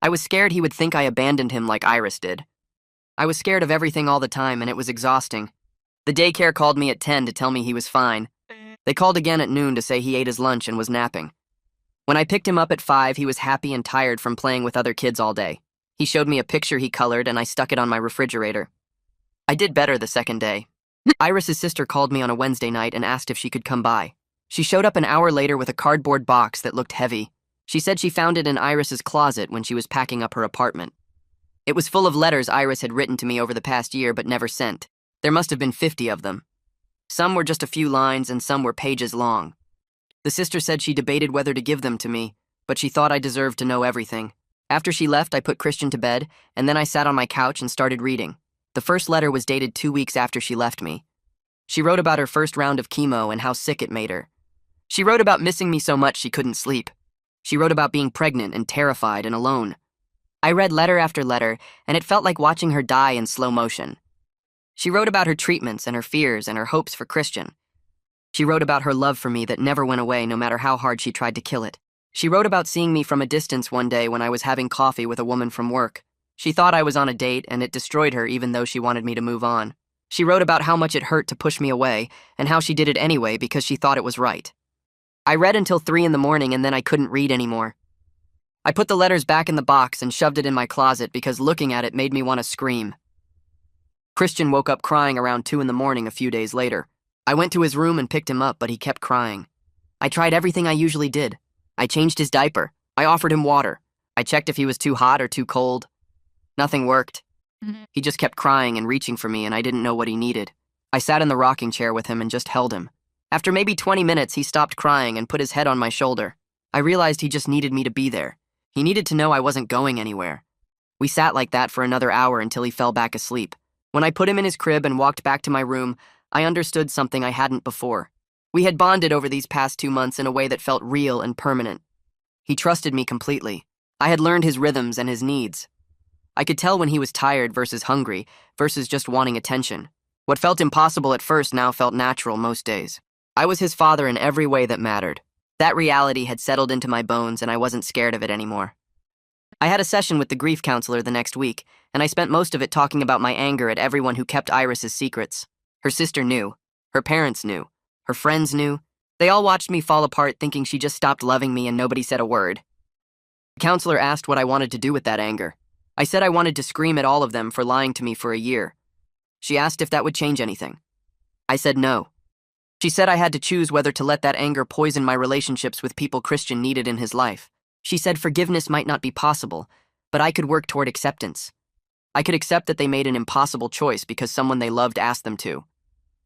S1: I was scared he would think I abandoned him like Iris did. I was scared of everything all the time, and it was exhausting. The daycare called me at 10 to tell me he was fine. They called again at noon to say he ate his lunch and was napping. When I picked him up at 5, he was happy and tired from playing with other kids all day. He showed me a picture he colored, and I stuck it on my refrigerator. I did better the second day. Iris's sister called me on a Wednesday night and asked if she could come by. She showed up an hour later with a cardboard box that looked heavy. She said she found it in Iris's closet when she was packing up her apartment. It was full of letters Iris had written to me over the past year but never sent. There must have been 50 of them. Some were just a few lines and some were pages long. The sister said she debated whether to give them to me, but she thought I deserved to know everything. After she left, I put Christian to bed, and then I sat on my couch and started reading. The first letter was dated 2 weeks after she left me. She wrote about her first round of chemo and how sick it made her. She wrote about missing me so much she couldn't sleep. She wrote about being pregnant and terrified and alone. I read letter after letter, and it felt like watching her die in slow motion. She wrote about her treatments and her fears and her hopes for Christian. She wrote about her love for me that never went away no matter how hard she tried to kill it. She wrote about seeing me from a distance one day when I was having coffee with a woman from work. She thought I was on a date, and it destroyed her even though she wanted me to move on. She wrote about how much it hurt to push me away, and how she did it anyway because she thought it was right. I read until 3 in the morning, and then I couldn't read anymore. I put the letters back in the box and shoved it in my closet because looking at it made me want to scream. Christian woke up crying around 2 in the morning a few days later. I went to his room and picked him up, but he kept crying. I tried everything I usually did. I changed his diaper. I offered him water. I checked if he was too hot or too cold. Nothing worked. He just kept crying and reaching for me, and I didn't know what he needed. I sat in the rocking chair with him and just held him. After maybe 20 minutes, he stopped crying and put his head on my shoulder. I realized he just needed me to be there. He needed to know I wasn't going anywhere. We sat like that for another hour until he fell back asleep. When I put him in his crib and walked back to my room, I understood something I hadn't before. We had bonded over these past 2 months in a way that felt real and permanent. He trusted me completely. I had learned his rhythms and his needs. I could tell when he was tired versus hungry versus just wanting attention. What felt impossible at first now felt natural most days. I was his father in every way that mattered. That reality had settled into my bones and I wasn't scared of it anymore. I had a session with the grief counselor the next week, and I spent most of it talking about my anger at everyone who kept Iris's secrets. Her sister knew. Her parents knew. Her friends knew. They all watched me fall apart thinking she just stopped loving me and nobody said a word. The counselor asked what I wanted to do with that anger. I said I wanted to scream at all of them for lying to me for a year. She asked if that would change anything. I said no. She said I had to choose whether to let that anger poison my relationships with people Christian needed in his life. She said forgiveness might not be possible, but I could work toward acceptance. I could accept that they made an impossible choice because someone they loved asked them to.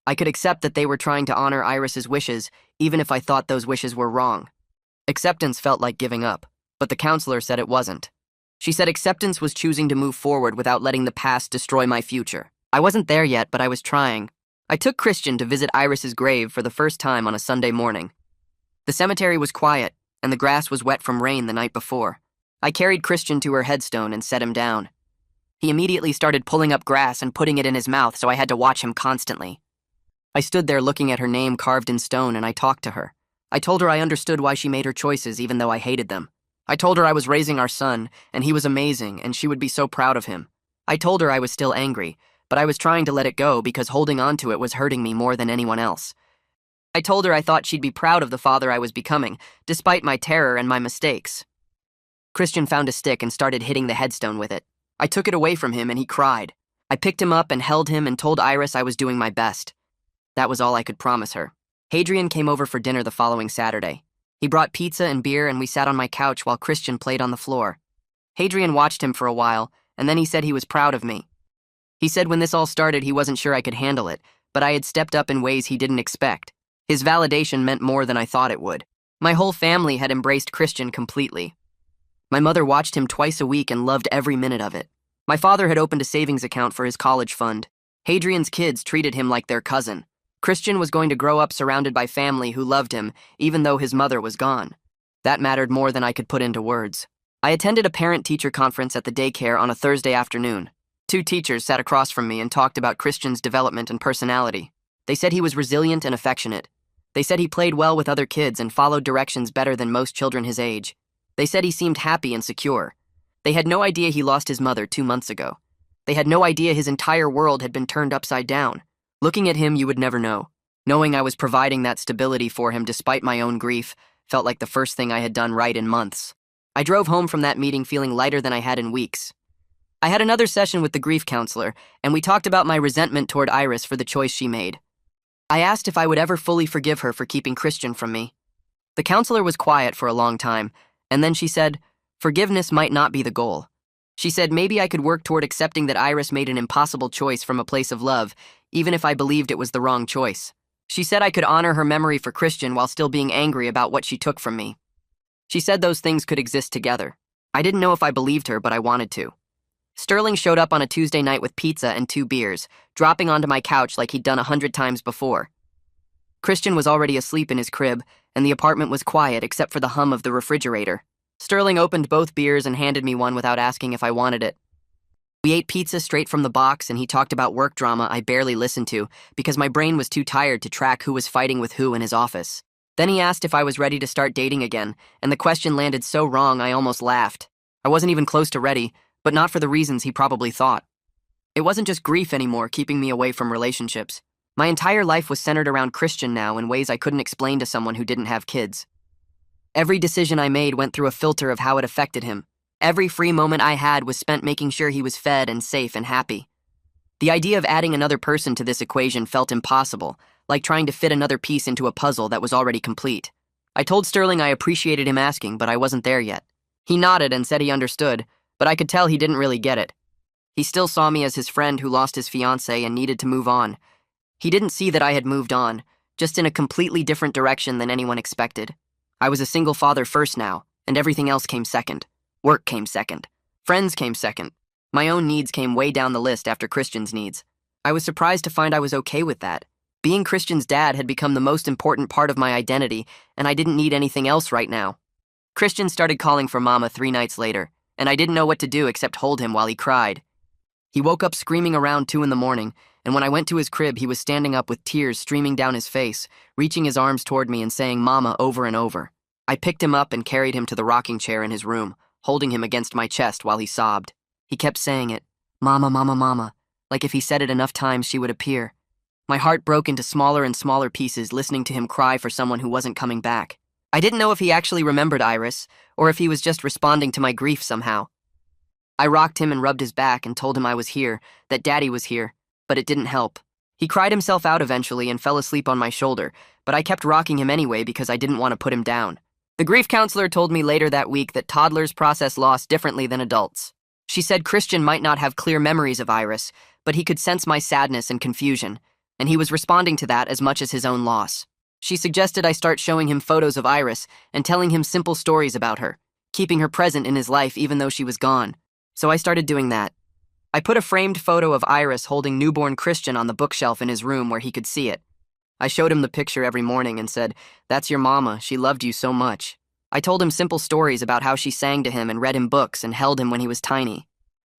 S1: I could accept that they were trying to honor Iris's wishes, even if I thought those wishes were wrong. Acceptance felt like giving up, but the counselor said it wasn't. She said acceptance was choosing to move forward without letting the past destroy my future. I wasn't there yet, but I was trying. I took Christian to visit Iris's grave for the first time on a Sunday morning. The cemetery was quiet, and the grass was wet from rain the night before. I carried Christian to her headstone and set him down. He immediately started pulling up grass and putting it in his mouth, so I had to watch him constantly. I stood there looking at her name carved in stone, and I talked to her. I told her I understood why she made her choices, even though I hated them. I told her I was raising our son, and he was amazing, and she would be so proud of him. I told her I was still angry, but I was trying to let it go because holding on to it was hurting me more than anyone else. I told her I thought she'd be proud of the father I was becoming, despite my terror and my mistakes. Christian found a stick and started hitting the headstone with it. I took it away from him and he cried. I picked him up and held him and told Iris I was doing my best. That was all I could promise her. Hadrian came over for dinner the following Saturday. He brought pizza and beer and we sat on my couch while Christian played on the floor. Hadrian watched him for a while, and then he said he was proud of me. He said when this all started he wasn't sure I could handle it, but I had stepped up in ways he didn't expect. His validation meant more than I thought it would. My whole family had embraced Christian completely. My mother watched him twice a week and loved every minute of it. My father had opened a savings account for his college fund. Hadrian's kids treated him like their cousin. Christian was going to grow up surrounded by family who loved him, even though his mother was gone. That mattered more than I could put into words. I attended a parent-teacher conference at the daycare on a Thursday afternoon. 2 teachers sat across from me and talked about Christian's development and personality. They said he was resilient and affectionate. They said he played well with other kids and followed directions better than most children his age. They said he seemed happy and secure. They had no idea he lost his mother 2 months ago. They had no idea his entire world had been turned upside down. Looking at him, you would never know. Knowing I was providing that stability for him despite my own grief felt like the first thing I had done right in months. I drove home from that meeting feeling lighter than I had in weeks. I had another session with the grief counselor, and we talked about my resentment toward Iris for the choice she made. I asked if I would ever fully forgive her for keeping Christian from me. The counselor was quiet for a long time, and then she said, forgiveness might not be the goal. She said maybe I could work toward accepting that Iris made an impossible choice from a place of love, even if I believed it was the wrong choice. She said I could honor her memory for Christian while still being angry about what she took from me. She said those things could exist together. I didn't know if I believed her, but I wanted to. Sterling showed up on a Tuesday night with pizza and 2 beers, dropping onto my couch like he'd done 100 times before. Christian was already asleep in his crib, and the apartment was quiet except for the hum of the refrigerator. Sterling opened both beers and handed me one without asking if I wanted it. We ate pizza straight from the box, and he talked about work drama I barely listened to because my brain was too tired to track who was fighting with who in his office. Then he asked if I was ready to start dating again, and the question landed so wrong I almost laughed. I wasn't even close to ready, but not for the reasons he probably thought. It wasn't just grief anymore keeping me away from relationships. My entire life was centered around Christian now in ways I couldn't explain to someone who didn't have kids. Every decision I made went through a filter of how it affected him. Every free moment I had was spent making sure he was fed and safe and happy. The idea of adding another person to this equation felt impossible, like trying to fit another piece into a puzzle that was already complete. I told Sterling I appreciated him asking, but I wasn't there yet. He nodded and said he understood, but I could tell he didn't really get it. He still saw me as his friend who lost his fiancée and needed to move on. He didn't see that I had moved on, just in a completely different direction than anyone expected. I was a single father first now, and everything else came second. Work came second. Friends came second. My own needs came way down the list after Christian's needs. I was surprised to find I was okay with that. Being Christian's dad had become the most important part of my identity, and I didn't need anything else right now. Christian started calling for Mama 3 nights later, and I didn't know what to do except hold him while he cried. He woke up screaming around 2 in the morning, and when I went to his crib, he was standing up with tears streaming down his face, reaching his arms toward me and saying Mama over and over. I picked him up and carried him to the rocking chair in his room, holding him against my chest while he sobbed. He kept saying it, Mama, Mama, Mama, like if he said it enough times she would appear. My heart broke into smaller and smaller pieces listening to him cry for someone who wasn't coming back. I didn't know if he actually remembered Iris, or if he was just responding to my grief somehow. I rocked him and rubbed his back and told him I was here, that Daddy was here, but it didn't help. He cried himself out eventually and fell asleep on my shoulder, but I kept rocking him anyway because I didn't want to put him down. The grief counselor told me later that week that toddlers process loss differently than adults. She said Christian might not have clear memories of Iris, but he could sense my sadness and confusion, and he was responding to that as much as his own loss. She suggested I start showing him photos of Iris and telling him simple stories about her, keeping her present in his life even though she was gone. So I started doing that. I put a framed photo of Iris holding newborn Christian on the bookshelf in his room where he could see it. I showed him the picture every morning and said, "That's your mama, she loved you so much." I told him simple stories about how she sang to him and read him books and held him when he was tiny.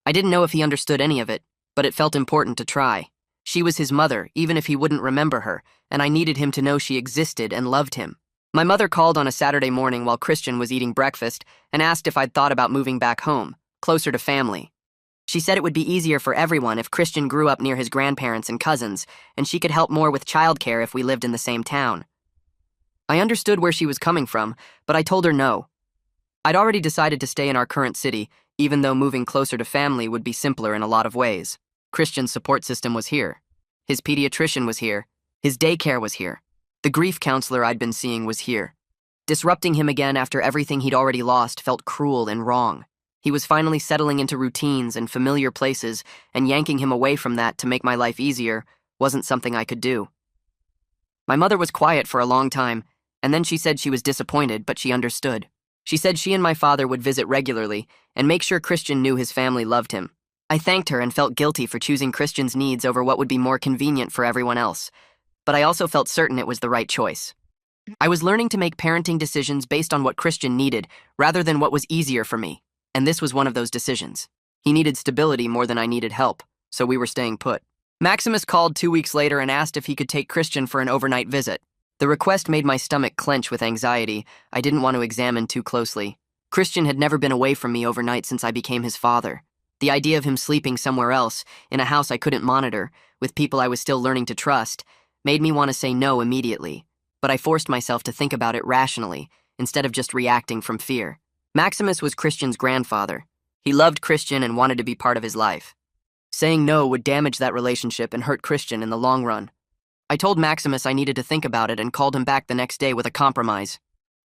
S1: I didn't know if he understood any of it, but it felt important to try. She was his mother, even if he wouldn't remember her, and I needed him to know she existed and loved him. My mother called on a Saturday morning while Christian was eating breakfast and asked if I'd thought about moving back home, closer to family. She said it would be easier for everyone if Christian grew up near his grandparents and cousins, and she could help more with childcare if we lived in the same town. I understood where she was coming from, but I told her no. I'd already decided to stay in our current city, even though moving closer to family would be simpler in a lot of ways. Christian's support system was here. His pediatrician was here. His daycare was here. The grief counselor I'd been seeing was here. Disrupting him again after everything he'd already lost felt cruel and wrong. He was finally settling into routines and familiar places, and yanking him away from that to make my life easier wasn't something I could do. My mother was quiet for a long time, and then she said she was disappointed, but she understood. She said she and my father would visit regularly and make sure Christian knew his family loved him. I thanked her and felt guilty for choosing Christian's needs over what would be more convenient for everyone else, but I also felt certain it was the right choice. I was learning to make parenting decisions based on what Christian needed rather than what was easier for me, and this was one of those decisions. He needed stability more than I needed help, so we were staying put. Maximus called 2 weeks later and asked if he could take Christian for an overnight visit. The request made my stomach clench with anxiety. I didn't want to examine too closely. Christian had never been away from me overnight since I became his father. The idea of him sleeping somewhere else, in a house I couldn't monitor, with people I was still learning to trust, made me want to say no immediately. But I forced myself to think about it rationally, instead of just reacting from fear. Maximus was Christian's grandfather. He loved Christian and wanted to be part of his life. Saying no would damage that relationship and hurt Christian in the long run. I told Maximus I needed to think about it and called him back the next day with a compromise.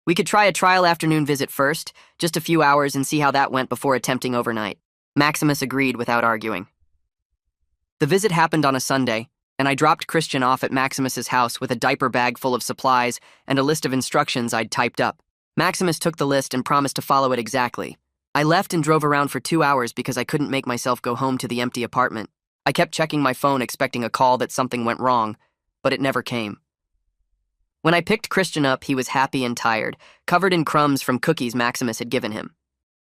S1: We could try a trial afternoon visit first, just a few hours, and see how that went before attempting overnight. Maximus agreed without arguing. The visit happened on a Sunday, and I dropped Christian off at Maximus's house with a diaper bag full of supplies and a list of instructions I'd typed up. Maximus took the list and promised to follow it exactly. I left and drove around for 2 hours because I couldn't make myself go home to the empty apartment. I kept checking my phone expecting a call that something went wrong, but it never came. When I picked Christian up, he was happy and tired, covered in crumbs from cookies Maximus had given him.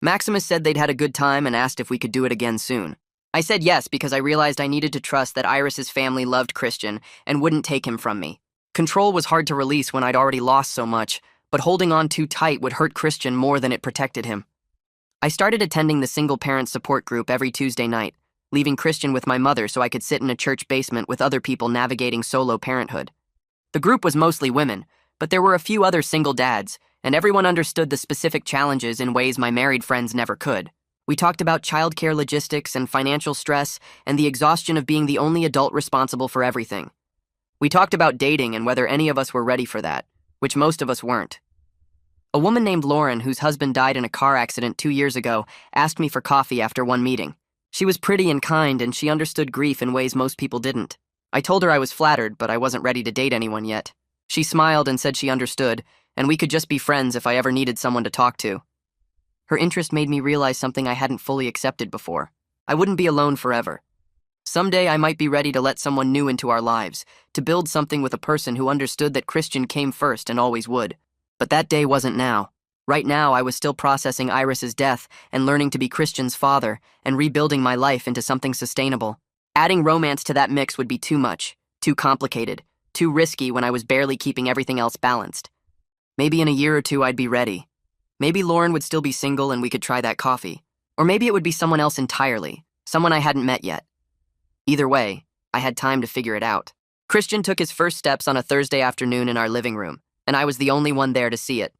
S1: Maximus said they'd had a good time and asked if we could do it again soon. I said yes because I realized I needed to trust that Iris's family loved Christian and wouldn't take him from me. Control was hard to release when I'd already lost so much, but holding on too tight would hurt Christian more than it protected him. I started attending the single-parent support group every Tuesday night, leaving Christian with my mother so I could sit in a church basement with other people navigating solo parenthood. The group was mostly women, but there were a few other single dads, and everyone understood the specific challenges in ways my married friends never could. We talked about childcare logistics and financial stress and the exhaustion of being the only adult responsible for everything. We talked about dating and whether any of us were ready for that, which most of us weren't. A woman named Lauren, whose husband died in a car accident 2 years ago, asked me for coffee after one meeting. She was pretty and kind, and she understood grief in ways most people didn't. I told her I was flattered, but I wasn't ready to date anyone yet. She smiled and said she understood, and we could just be friends if I ever needed someone to talk to. Her interest made me realize something I hadn't fully accepted before. I wouldn't be alone forever. Someday I might be ready to let someone new into our lives, to build something with a person who understood that Christian came first and always would. But that day wasn't now. Right now, I was still processing Iris's death and learning to be Christian's father and rebuilding my life into something sustainable. Adding romance to that mix would be too much, too complicated, too risky when I was barely keeping everything else balanced. Maybe in a year or two I'd be ready. Maybe Lauren would still be single and we could try that coffee. Or maybe it would be someone else entirely, someone I hadn't met yet. Either way, I had time to figure it out. Christian took his first steps on a Thursday afternoon in our living room, and I was the only one there to see it.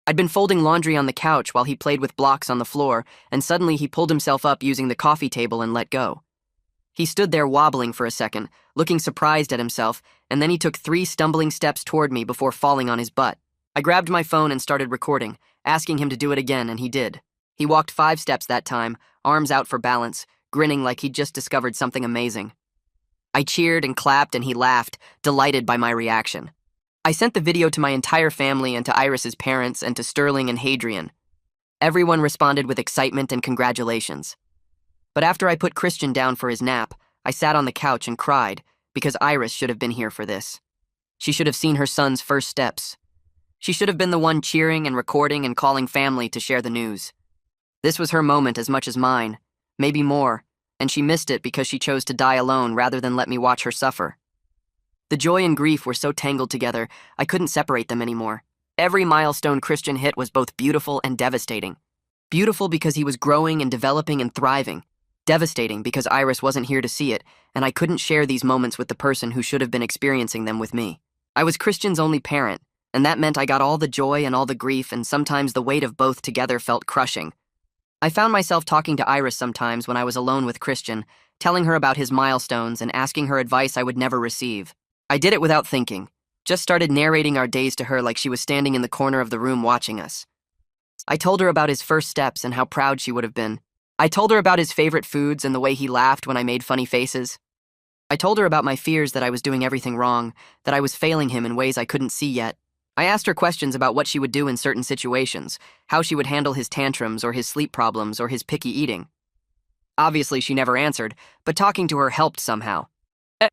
S1: I'd been folding laundry on the couch while he played with blocks on the floor, and suddenly he pulled himself up using the coffee table and let go. He stood there wobbling for a second, looking surprised at himself, and then he took 3 stumbling steps toward me before falling on his butt. I grabbed my phone and started recording, asking him to do it again, and he did. He walked 5 steps that time, arms out for balance, grinning like he'd just discovered something amazing. I cheered and clapped and he laughed, delighted by my reaction. I sent the video to my entire family and to Iris's parents and to Sterling and Hadrian. Everyone responded with excitement and congratulations. But after I put Christian down for his nap, I sat on the couch and cried because Iris should have been here for this. She should have seen her son's first steps. She should have been the one cheering and recording and calling family to share the news. This was her moment as much as mine, maybe more, and she missed it because she chose to die alone rather than let me watch her suffer. The joy and grief were so tangled together, I couldn't separate them anymore. Every milestone Christian hit was both beautiful and devastating. Beautiful because he was growing and developing and thriving. Devastating because Iris wasn't here to see it, and I couldn't share these moments with the person who should have been experiencing them with me. I was Christian's only parent, and that meant I got all the joy and all the grief, and sometimes the weight of both together felt crushing. I found myself talking to Iris sometimes when I was alone with Christian, telling her about his milestones and asking her advice I would never receive. I did it without thinking, just started narrating our days to her like she was standing in the corner of the room watching us. I told her about his first steps and how proud she would have been. I told her about his favorite foods and the way he laughed when I made funny faces. I told her about my fears that I was doing everything wrong, that I was failing him in ways I couldn't see yet. I asked her questions about what she would do in certain situations, how she would handle his tantrums or his sleep problems or his picky eating. Obviously, she never answered, but talking to her helped somehow.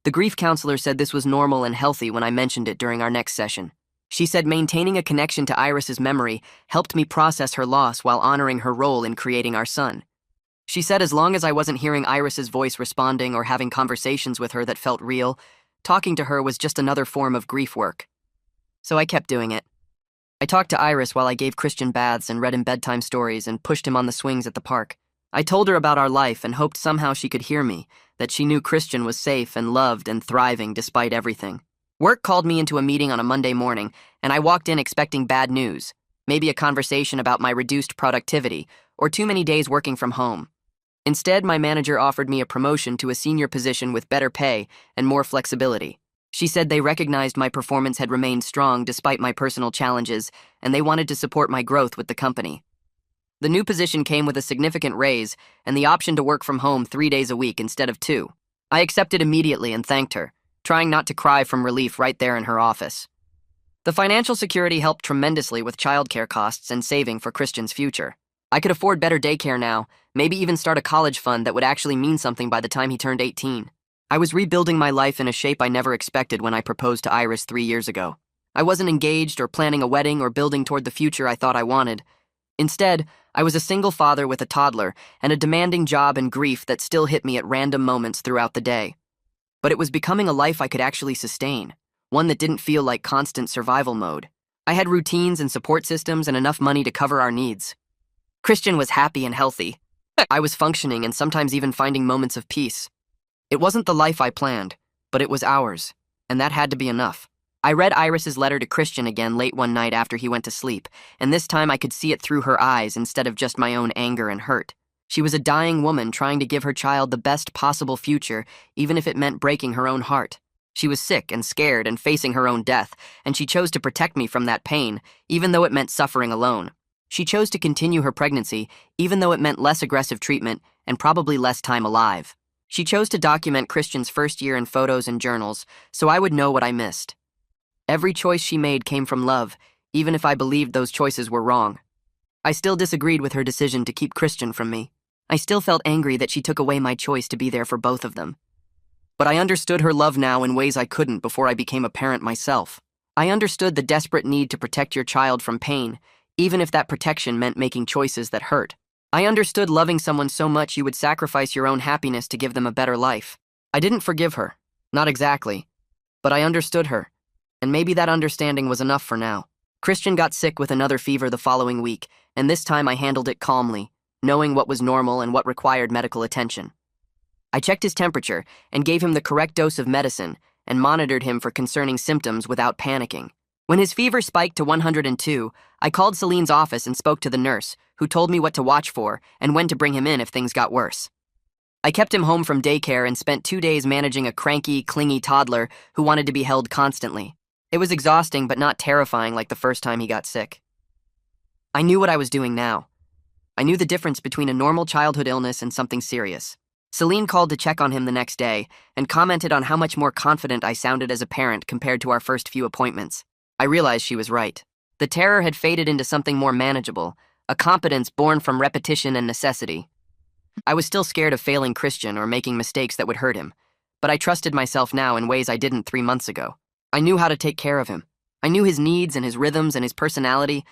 S1: The grief counselor said this was normal and healthy when I mentioned it during our next session. She said maintaining a connection to Iris's memory helped me process her loss while honoring her role in creating our son. She said as long as I wasn't hearing Iris's voice responding or having conversations with her that felt real, talking to her was just another form of grief work. So I kept doing it. I talked to Iris while I gave Christian baths and read him bedtime stories and pushed him on the swings at the park. I told her about our life and hoped somehow she could hear me, that she knew Christian was safe and loved and thriving despite everything. Work called me into a meeting on a Monday morning, and I walked in expecting bad news, maybe a conversation about my reduced productivity or too many days working from home. Instead, my manager offered me a promotion to a senior position with better pay and more flexibility. She said they recognized my performance had remained strong despite my personal challenges, and they wanted to support my growth with the company. The new position came with a significant raise and the option to work from home 3 days a week instead of 2. I accepted immediately and thanked her, trying not to cry from relief right there in her office. The financial security helped tremendously with childcare costs and saving for Christian's future. I could afford better daycare now, maybe even start a college fund that would actually mean something by the time he turned 18. I was rebuilding my life in a shape I never expected when I proposed to Iris 3 years ago. I wasn't engaged or planning a wedding or building toward the future I thought I wanted. Instead, I was a single father with a toddler and a demanding job and grief that still hit me at random moments throughout the day. But it was becoming a life I could actually sustain, one that didn't feel like constant survival mode. I had routines and support systems and enough money to cover our needs. Christian was happy and healthy. I was functioning and sometimes even finding moments of peace. It wasn't the life I planned, but it was ours, and that had to be enough. I read Iris's letter to Christian again late one night after he went to sleep, and this time I could see it through her eyes instead of just my own anger and hurt. She was a dying woman trying to give her child the best possible future, even if it meant breaking her own heart. She was sick and scared and facing her own death, and she chose to protect me from that pain, even though it meant suffering alone. She chose to continue her pregnancy, even though it meant less aggressive treatment and probably less time alive. She chose to document Christian's first year in photos and journals, so I would know what I missed. Every choice she made came from love, even if I believed those choices were wrong. I still disagreed with her decision to keep Christian from me. I still felt angry that she took away my choice to be there for both of them. But I understood her love now in ways I couldn't before I became a parent myself. I understood the desperate need to protect your child from pain, even if that protection meant making choices that hurt. I understood loving someone so much you would sacrifice your own happiness to give them a better life. I didn't forgive her. Not exactly. But I understood her. And maybe that understanding was enough for now. Christian got sick with another fever the following week, and this time I handled it calmly, knowing what was normal and what required medical attention. I checked his temperature and gave him the correct dose of medicine and monitored him for concerning symptoms without panicking. When his fever spiked to 102, I called Celine's office and spoke to the nurse, who told me what to watch for and when to bring him in if things got worse. I kept him home from daycare and spent 2 days managing a cranky, clingy toddler who wanted to be held constantly. It was exhausting but not terrifying like the first time he got sick. I knew what I was doing now. I knew the difference between a normal childhood illness and something serious. Celine called to check on him the next day and commented on how much more confident I sounded as a parent compared to our first few appointments. I realized she was right. The terror had faded into something more manageable, a competence born from repetition and necessity. I was still scared of failing Christian or making mistakes that would hurt him, but I trusted myself now in ways I didn't 3 months ago. I knew how to take care of him. I knew his needs and his rhythms and his personality.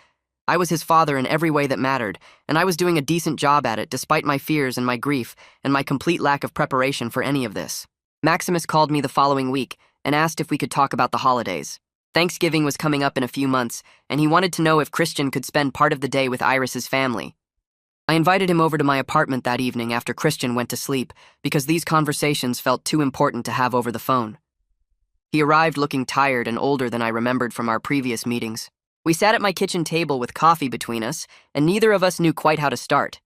S1: I was his father in every way that mattered, and I was doing a decent job at it despite my fears and my grief and my complete lack of preparation for any of this. Maximus called me the following week and asked if we could talk about the holidays. Thanksgiving was coming up in a few months, and he wanted to know if Christian could spend part of the day with Iris's family. I invited him over to my apartment that evening after Christian went to sleep because these conversations felt too important to have over the phone. He arrived looking tired and older than I remembered from our previous meetings. We sat at my kitchen table with coffee between us, and neither of us knew quite how to start.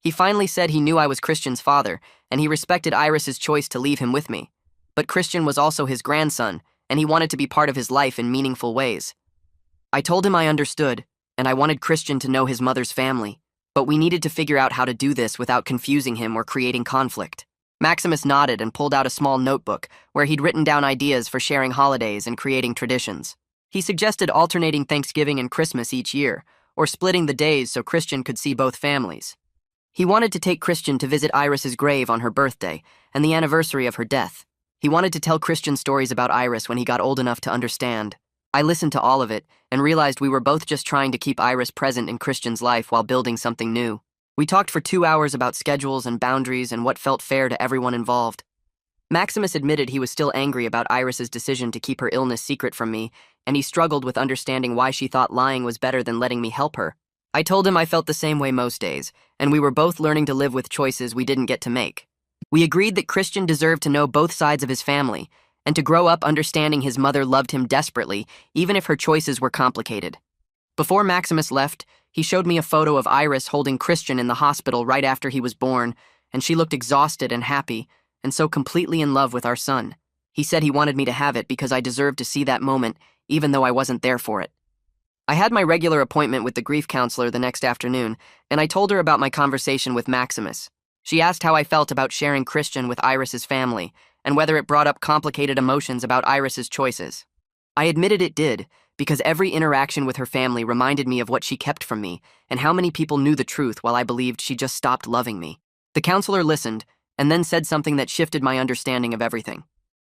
S1: He finally said he knew I was Christian's father, and he respected Iris's choice to leave him with me. But Christian was also his grandson, and he wanted to be part of his life in meaningful ways. I told him I understood, and I wanted Christian to know his mother's family, but we needed to figure out how to do this without confusing him or creating conflict. Maximus nodded and pulled out a small notebook where he'd written down ideas for sharing holidays and creating traditions. He suggested alternating Thanksgiving and Christmas each year, or splitting the days so Christian could see both families. He wanted to take Christian to visit Iris's grave on her birthday and the anniversary of her death. He wanted to tell Christian stories about Iris when he got old enough to understand. I listened to all of it and realized we were both just trying to keep Iris present in Christian's life while building something new. We talked for 2 hours about schedules and boundaries and what felt fair to everyone involved. Maximus admitted he was still angry about Iris's decision to keep her illness secret from me, and he struggled with understanding why she thought lying was better than letting me help her. I told him I felt the same way most days, and we were both learning to live with choices we didn't get to make. We agreed that Christian deserved to know both sides of his family, and to grow up understanding his mother loved him desperately, even if her choices were complicated. Before Maximus left, he showed me a photo of Iris holding Christian in the hospital right after he was born, and she looked exhausted and happy, and so completely in love with our son. He said he wanted me to have it because I deserved to see that moment, even though I wasn't there for it. I had my regular appointment with the grief counselor the next afternoon, and I told her about my conversation with Maximus. She asked how I felt about sharing Christian with Iris's family, and whether it brought up complicated emotions about Iris's choices. I admitted it did, because every interaction with her family reminded me of what she kept from me, and how many people knew the truth while I believed she just stopped loving me. The counselor listened, and then said something that shifted my understanding of everything.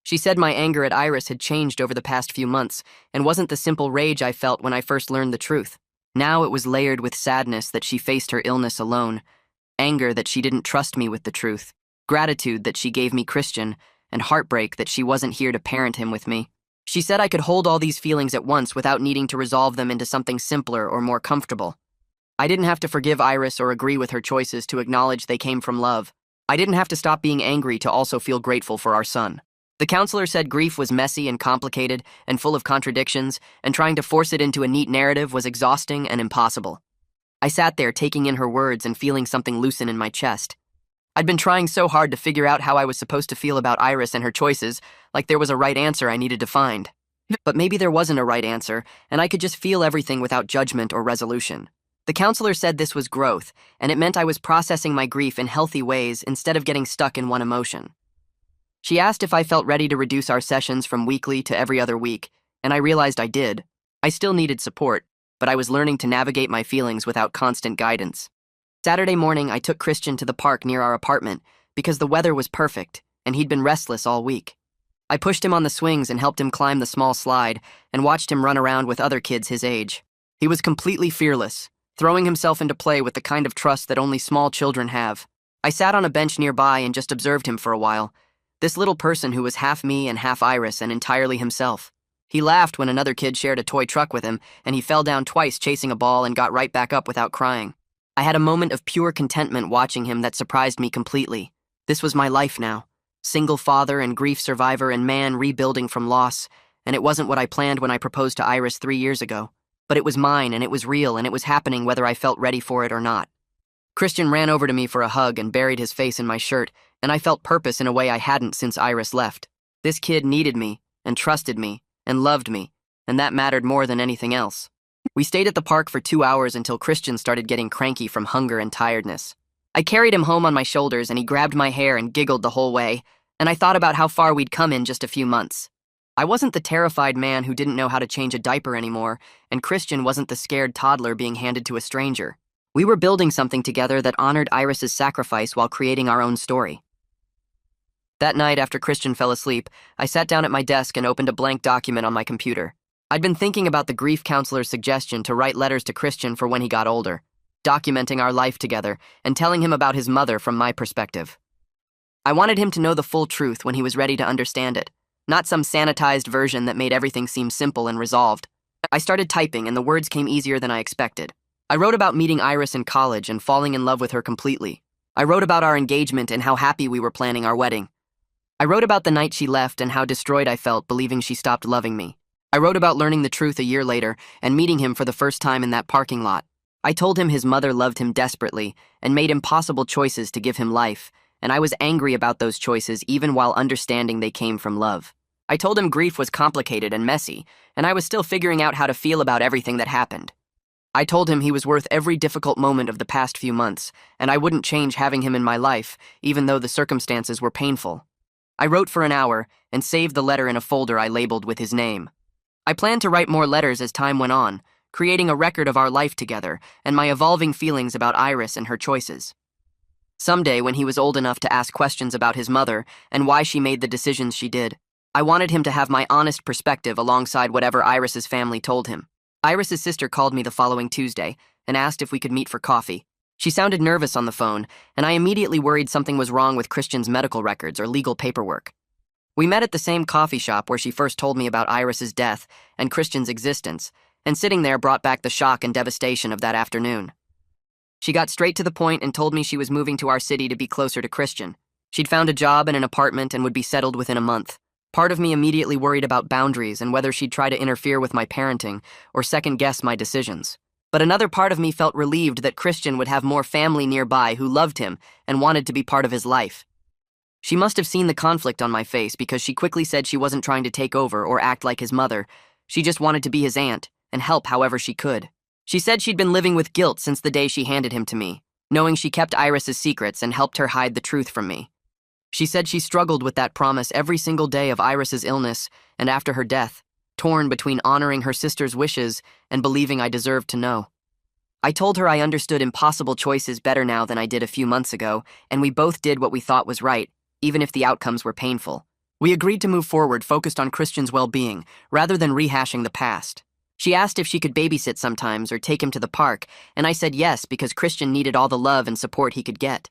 S1: She said my anger at Iris had changed over the past few months, and wasn't the simple rage I felt when I first learned the truth. Now it was layered with sadness that she faced her illness alone, anger that she didn't trust me with the truth, gratitude that she gave me Christian, and heartbreak that she wasn't here to parent him with me. She said I could hold all these feelings at once without needing to resolve them into something simpler or more comfortable. I didn't have to forgive Iris or agree with her choices to acknowledge they came from love. I didn't have to stop being angry to also feel grateful for our son. The counselor said grief was messy and complicated and full of contradictions, and trying to force it into a neat narrative was exhausting and impossible. I sat there taking in her words and feeling something loosen in my chest. I'd been trying so hard to figure out how I was supposed to feel about Iris and her choices, like there was a right answer I needed to find. But maybe there wasn't a right answer, and I could just feel everything without judgment or resolution. The counselor said this was growth, and it meant I was processing my grief in healthy ways instead of getting stuck in one emotion. She asked if I felt ready to reduce our sessions from weekly to every other week, and I realized I did. I still needed support, but I was learning to navigate my feelings without constant guidance. Saturday morning, I took Christian to the park near our apartment because the weather was perfect, and he'd been restless all week. I pushed him on the swings and helped him climb the small slide and watched him run around with other kids his age. He was completely fearless, throwing himself into play with the kind of trust that only small children have. I sat on a bench nearby and just observed him for a while. This little person who was half me and half Iris and entirely himself. He laughed when another kid shared a toy truck with him, and he fell down twice chasing a ball and got right back up without crying. I had a moment of pure contentment watching him that surprised me completely. This was my life now. Single father and grief survivor and man rebuilding from loss, and it wasn't what I planned when I proposed to Iris 3 years ago. But it was mine, and it was real, and it was happening whether I felt ready for it or not. Christian ran over to me for a hug and buried his face in my shirt, and I felt purpose in a way I hadn't since Iris left. This kid needed me, and trusted me, and loved me, and that mattered more than anything else. We stayed at the park for 2 hours until Christian started getting cranky from hunger and tiredness. I carried him home on my shoulders, and he grabbed my hair and giggled the whole way, and I thought about how far we'd come in just a few months. I wasn't the terrified man who didn't know how to change a diaper anymore, and Christian wasn't the scared toddler being handed to a stranger. We were building something together that honored Iris's sacrifice while creating our own story. That night, after Christian fell asleep, I sat down at my desk and opened a blank document on my computer. I'd been thinking about the grief counselor's suggestion to write letters to Christian for when he got older, documenting our life together and telling him about his mother from my perspective. I wanted him to know the full truth when he was ready to understand it, not some sanitized version that made everything seem simple and resolved. I started typing, and the words came easier than I expected. I wrote about meeting Iris in college and falling in love with her completely. I wrote about our engagement and how happy we were planning our wedding. I wrote about the night she left and how destroyed I felt believing she stopped loving me. I wrote about learning the truth a year later and meeting him for the first time in that parking lot. I told him his mother loved him desperately and made impossible choices to give him life, and I was angry about those choices even while understanding they came from love. I told him grief was complicated and messy, and I was still figuring out how to feel about everything that happened. I told him he was worth every difficult moment of the past few months, and I wouldn't change having him in my life, even though the circumstances were painful. I wrote for an hour and saved the letter in a folder I labeled with his name. I planned to write more letters as time went on, creating a record of our life together and my evolving feelings about Iris and her choices. Someday, when he was old enough to ask questions about his mother and why she made the decisions she did, I wanted him to have my honest perspective alongside whatever Iris's family told him. Iris's sister called me the following Tuesday and asked if we could meet for coffee. She sounded nervous on the phone, and I immediately worried something was wrong with Christian's medical records or legal paperwork. We met at the same coffee shop where she first told me about Iris's death and Christian's existence, and sitting there brought back the shock and devastation of that afternoon. She got straight to the point and told me she was moving to our city to be closer to Christian. She'd found a job and an apartment and would be settled within a month. Part of me immediately worried about boundaries and whether she'd try to interfere with my parenting or second-guess my decisions. But another part of me felt relieved that Christian would have more family nearby who loved him and wanted to be part of his life. She must have seen the conflict on my face because she quickly said she wasn't trying to take over or act like his mother. She just wanted to be his aunt and help however she could. She said she'd been living with guilt since the day she handed him to me, knowing she kept Iris's secrets and helped her hide the truth from me. She said she struggled with that promise every single day of Iris's illness and after her death, torn between honoring her sister's wishes and believing I deserved to know. I told her I understood impossible choices better now than I did a few months ago, and we both did what we thought was right, even if the outcomes were painful. We agreed to move forward focused on Christian's well-being, rather than rehashing the past. She asked if she could babysit sometimes or take him to the park, and I said yes because Christian needed all the love and support he could get.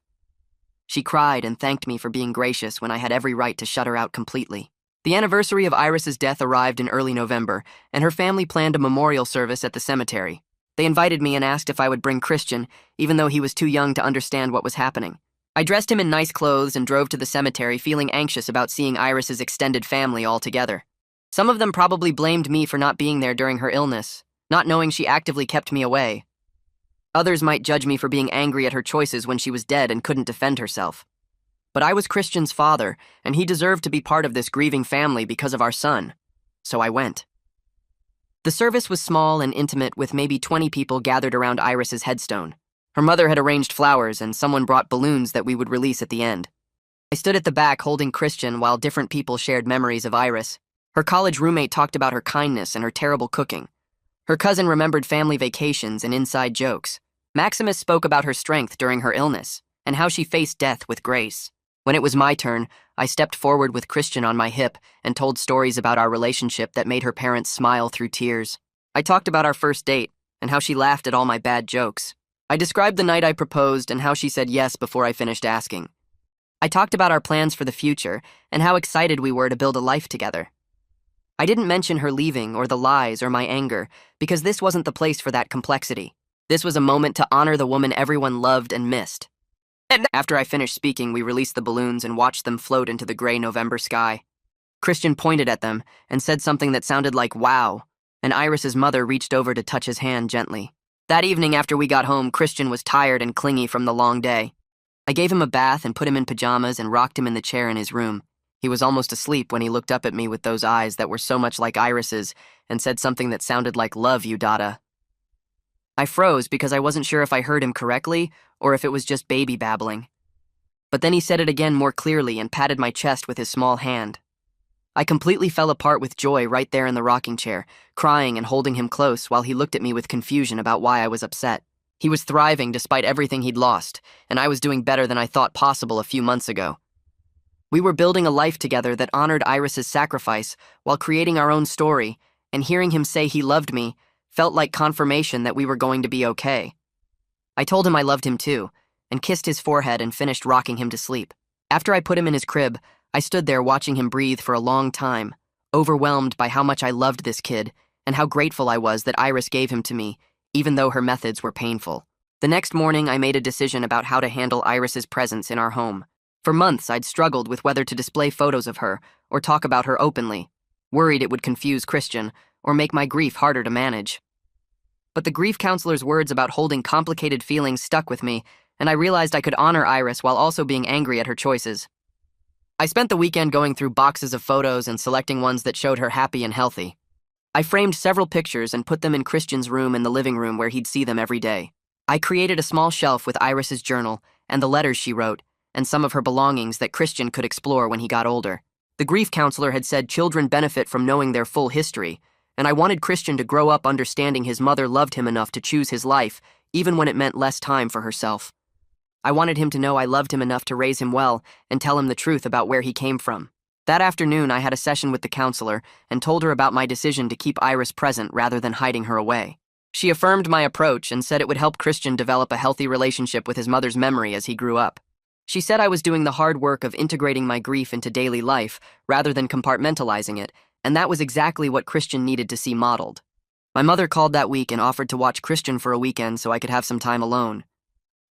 S1: She cried and thanked me for being gracious when I had every right to shut her out completely. The anniversary of Iris's death arrived in early November, and her family planned a memorial service at the cemetery. They invited me and asked if I would bring Christian, even though he was too young to understand what was happening. I dressed him in nice clothes and drove to the cemetery feeling anxious about seeing Iris's extended family all together. Some of them probably blamed me for not being there during her illness, not knowing she actively kept me away. Others might judge me for being angry at her choices when she was dead and couldn't defend herself. But I was Christian's father, and he deserved to be part of this grieving family because of our son. So I went. The service was small and intimate with maybe 20 people gathered around Iris's headstone. Her mother had arranged flowers and someone brought balloons that we would release at the end. I stood at the back holding Christian while different people shared memories of Iris. Her college roommate talked about her kindness and her terrible cooking. Her cousin remembered family vacations and inside jokes. Maximus spoke about her strength during her illness and how she faced death with grace. When it was my turn, I stepped forward with Christian on my hip and told stories about our relationship that made her parents smile through tears. I talked about our first date and how she laughed at all my bad jokes. I described the night I proposed and how she said yes before I finished asking. I talked about our plans for the future and how excited we were to build a life together. I didn't mention her leaving or the lies or my anger because this wasn't the place for that complexity. This was a moment to honor the woman everyone loved and missed. After I finished speaking, we released the balloons and watched them float into the gray November sky. Christian pointed at them and said something that sounded like wow, and Iris's mother reached over to touch his hand gently. That evening after we got home, Christian was tired and clingy from the long day. I gave him a bath and put him in pajamas and rocked him in the chair in his room. He was almost asleep when he looked up at me with those eyes that were so much like Iris's and said something that sounded like love you, Dada. I froze because I wasn't sure if I heard him correctly or if it was just baby babbling. But then he said it again more clearly and patted my chest with his small hand. I completely fell apart with joy right there in the rocking chair, crying and holding him close while he looked at me with confusion about why I was upset. He was thriving despite everything he'd lost, and I was doing better than I thought possible a few months ago. We were building a life together that honored Iris's sacrifice while creating our own story, and hearing him say he loved me felt like confirmation that we were going to be okay. I told him I loved him too, and kissed his forehead and finished rocking him to sleep. After I put him in his crib, I stood there watching him breathe for a long time, overwhelmed by how much I loved this kid and how grateful I was that Iris gave him to me, even though her methods were painful. The next morning, I made a decision about how to handle Iris's presence in our home. For months, I'd struggled with whether to display photos of her or talk about her openly, worried it would confuse Christian or make my grief harder to manage. But the grief counselor's words about holding complicated feelings stuck with me, and I realized I could honor Iris while also being angry at her choices. I spent the weekend going through boxes of photos and selecting ones that showed her happy and healthy. I framed several pictures and put them in Christian's room in the living room where he'd see them every day. I created a small shelf with Iris's journal and the letters she wrote, and some of her belongings that Christian could explore when he got older. The grief counselor had said children benefit from knowing their full history, and I wanted Christian to grow up understanding his mother loved him enough to choose his life, even when it meant less time for herself. I wanted him to know I loved him enough to raise him well and tell him the truth about where he came from. That afternoon, I had a session with the counselor and told her about my decision to keep Iris present rather than hiding her away. She affirmed my approach and said it would help Christian develop a healthy relationship with his mother's memory as he grew up. She said I was doing the hard work of integrating my grief into daily life rather than compartmentalizing it, and that was exactly what Christian needed to see modeled. My mother called that week and offered to watch Christian for a weekend so I could have some time alone.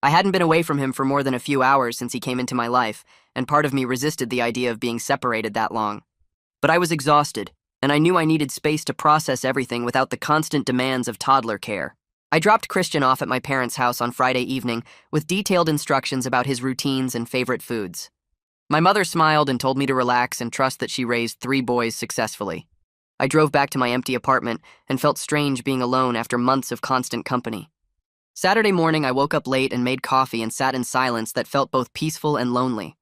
S1: I hadn't been away from him for more than a few hours since he came into my life, and part of me resisted the idea of being separated that long. But I was exhausted, and I knew I needed space to process everything without the constant demands of toddler care. I dropped Christian off at my parents' house on Friday evening with detailed instructions about his routines and favorite foods. My mother smiled and told me to relax and trust that she raised 3 boys successfully. I drove back to my empty apartment and felt strange being alone after months of constant company. Saturday morning, I woke up late and made coffee and sat in silence that felt both peaceful and lonely.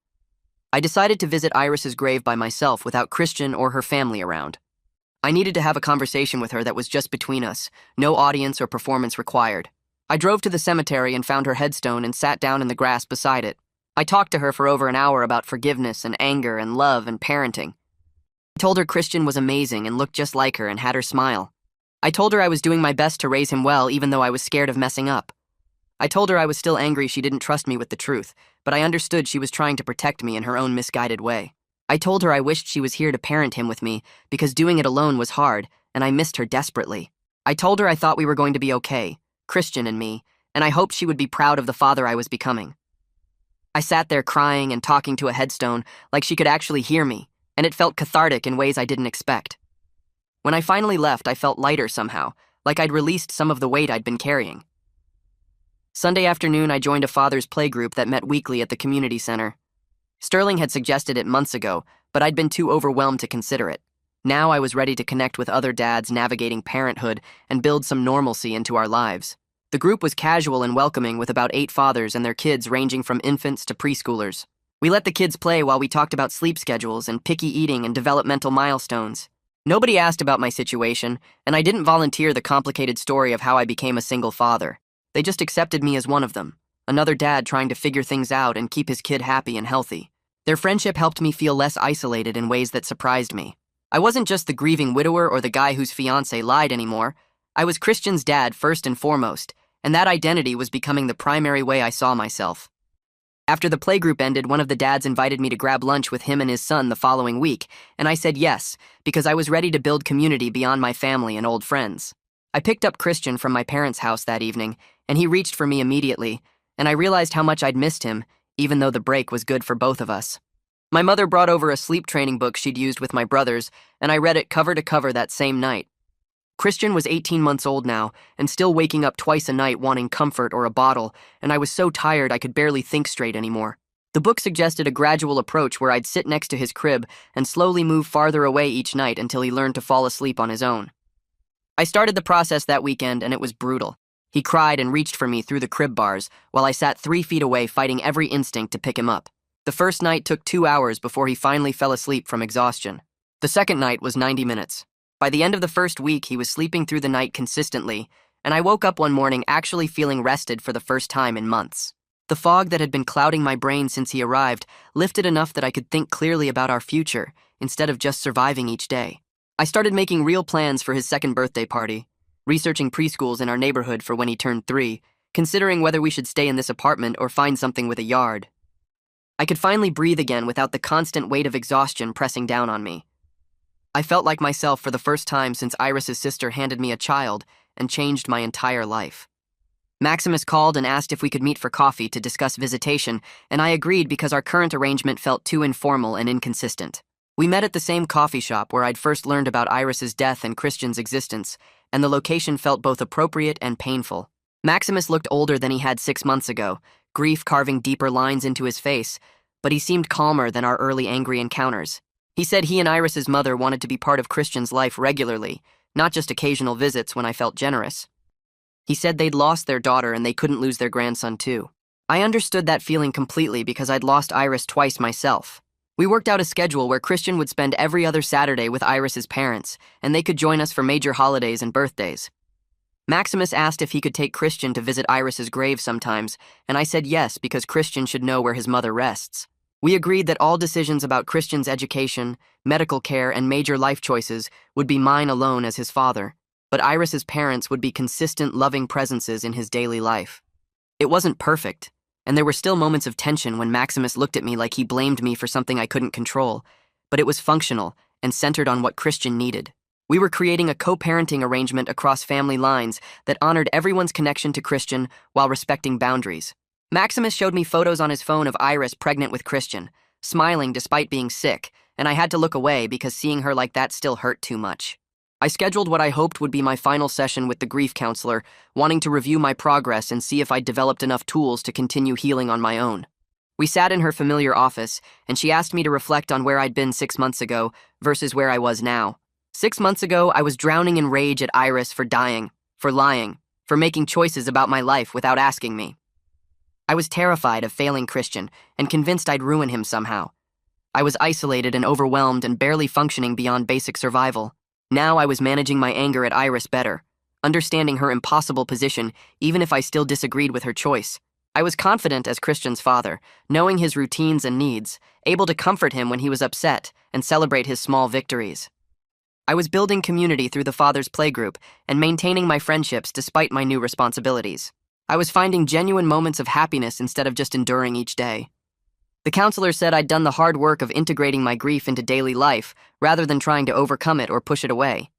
S1: I decided to visit Iris's grave by myself without Christian or her family around. I needed to have a conversation with her that was just between us, no audience or performance required. I drove to the cemetery and found her headstone and sat down in the grass beside it. I talked to her for over an hour about forgiveness and anger and love and parenting. I told her Christian was amazing and looked just like her and had her smile. I told her I was doing my best to raise him well even though I was scared of messing up. I told her I was still angry she didn't trust me with the truth, but I understood she was trying to protect me in her own misguided way. I told her I wished she was here to parent him with me because doing it alone was hard and I missed her desperately. I told her I thought we were going to be okay, Christian and me, and I hoped she would be proud of the father I was becoming. I sat there crying and talking to a headstone like she could actually hear me, and it felt cathartic in ways I didn't expect. When I finally left, I felt lighter somehow, like I'd released some of the weight I'd been carrying. Sunday afternoon, I joined a father's playgroup that met weekly at the community center. Sterling had suggested it months ago, but I'd been too overwhelmed to consider it. Now I was ready to connect with other dads navigating parenthood and build some normalcy into our lives. The group was casual and welcoming with about 8 fathers and their kids ranging from infants to preschoolers. We let the kids play while we talked about sleep schedules and picky eating and developmental milestones. Nobody asked about my situation, and I didn't volunteer the complicated story of how I became a single father. They just accepted me as one of them, another dad trying to figure things out and keep his kid happy and healthy. Their friendship helped me feel less isolated in ways that surprised me. I wasn't just the grieving widower or the guy whose fiancée lied anymore. I was Christian's dad first and foremost, and that identity was becoming the primary way I saw myself. After the playgroup ended, one of the dads invited me to grab lunch with him and his son the following week, and I said yes, because I was ready to build community beyond my family and old friends. I picked up Christian from my parents' house that evening, and he reached for me immediately, and I realized how much I'd missed him, even though the break was good for both of us. My mother brought over a sleep training book she'd used with my brothers, and I read it cover to cover that same night. Christian was 18 months old now, and still waking up twice a night wanting comfort or a bottle, and I was so tired I could barely think straight anymore. The book suggested a gradual approach where I'd sit next to his crib and slowly move farther away each night until he learned to fall asleep on his own. I started the process that weekend, and it was brutal. He cried and reached for me through the crib bars, while I sat 3 feet away fighting every instinct to pick him up. The first night took 2 hours before he finally fell asleep from exhaustion. The second night was 90 minutes. By the end of the first week, he was sleeping through the night consistently, and I woke up one morning actually feeling rested for the first time in months. The fog that had been clouding my brain since he arrived lifted enough that I could think clearly about our future, instead of just surviving each day. I started making real plans for his second birthday party, researching preschools in our neighborhood for when he turned 3, considering whether we should stay in this apartment or find something with a yard. I could finally breathe again without the constant weight of exhaustion pressing down on me. I felt like myself for the first time since Iris's sister handed me a child and changed my entire life. Maximus called and asked if we could meet for coffee to discuss visitation, and I agreed because our current arrangement felt too informal and inconsistent. We met at the same coffee shop where I'd first learned about Iris's death and Christian's existence, and the location felt both appropriate and painful. Maximus looked older than he had 6 months ago, grief carving deeper lines into his face, but he seemed calmer than our early angry encounters. He said he and Iris's mother wanted to be part of Christian's life regularly, not just occasional visits when I felt generous. He said they'd lost their daughter and they couldn't lose their grandson too. I understood that feeling completely because I'd lost Iris twice myself. We worked out a schedule where Christian would spend every other Saturday with Iris's parents, and they could join us for major holidays and birthdays. Maximus asked if he could take Christian to visit Iris's grave sometimes, and I said yes because Christian should know where his mother rests. We agreed that all decisions about Christian's education, medical care, and major life choices would be mine alone as his father, but Iris's parents would be consistent, loving presences in his daily life. It wasn't perfect, and there were still moments of tension when Maximus looked at me like he blamed me for something I couldn't control, but it was functional and centered on what Christian needed. We were creating a co-parenting arrangement across family lines that honored everyone's connection to Christian while respecting boundaries. Maximus showed me photos on his phone of Iris pregnant with Christian, smiling despite being sick, and I had to look away because seeing her like that still hurt too much. I scheduled what I hoped would be my final session with the grief counselor, wanting to review my progress and see if I'd developed enough tools to continue healing on my own. We sat in her familiar office, and she asked me to reflect on where I'd been 6 months ago versus where I was now. 6 months ago, I was drowning in rage at Iris for dying, for lying, for making choices about my life without asking me. I was terrified of failing Christian and convinced I'd ruin him somehow. I was isolated and overwhelmed and barely functioning beyond basic survival. Now I was managing my anger at Iris better, understanding her impossible position even if I still disagreed with her choice. I was confident as Christian's father, knowing his routines and needs, able to comfort him when he was upset and celebrate his small victories. I was building community through the father's playgroup and maintaining my friendships despite my new responsibilities. I was finding genuine moments of happiness instead of just enduring each day. The counselor said I'd done the hard work of integrating my grief into daily life rather than trying to overcome it or push it away.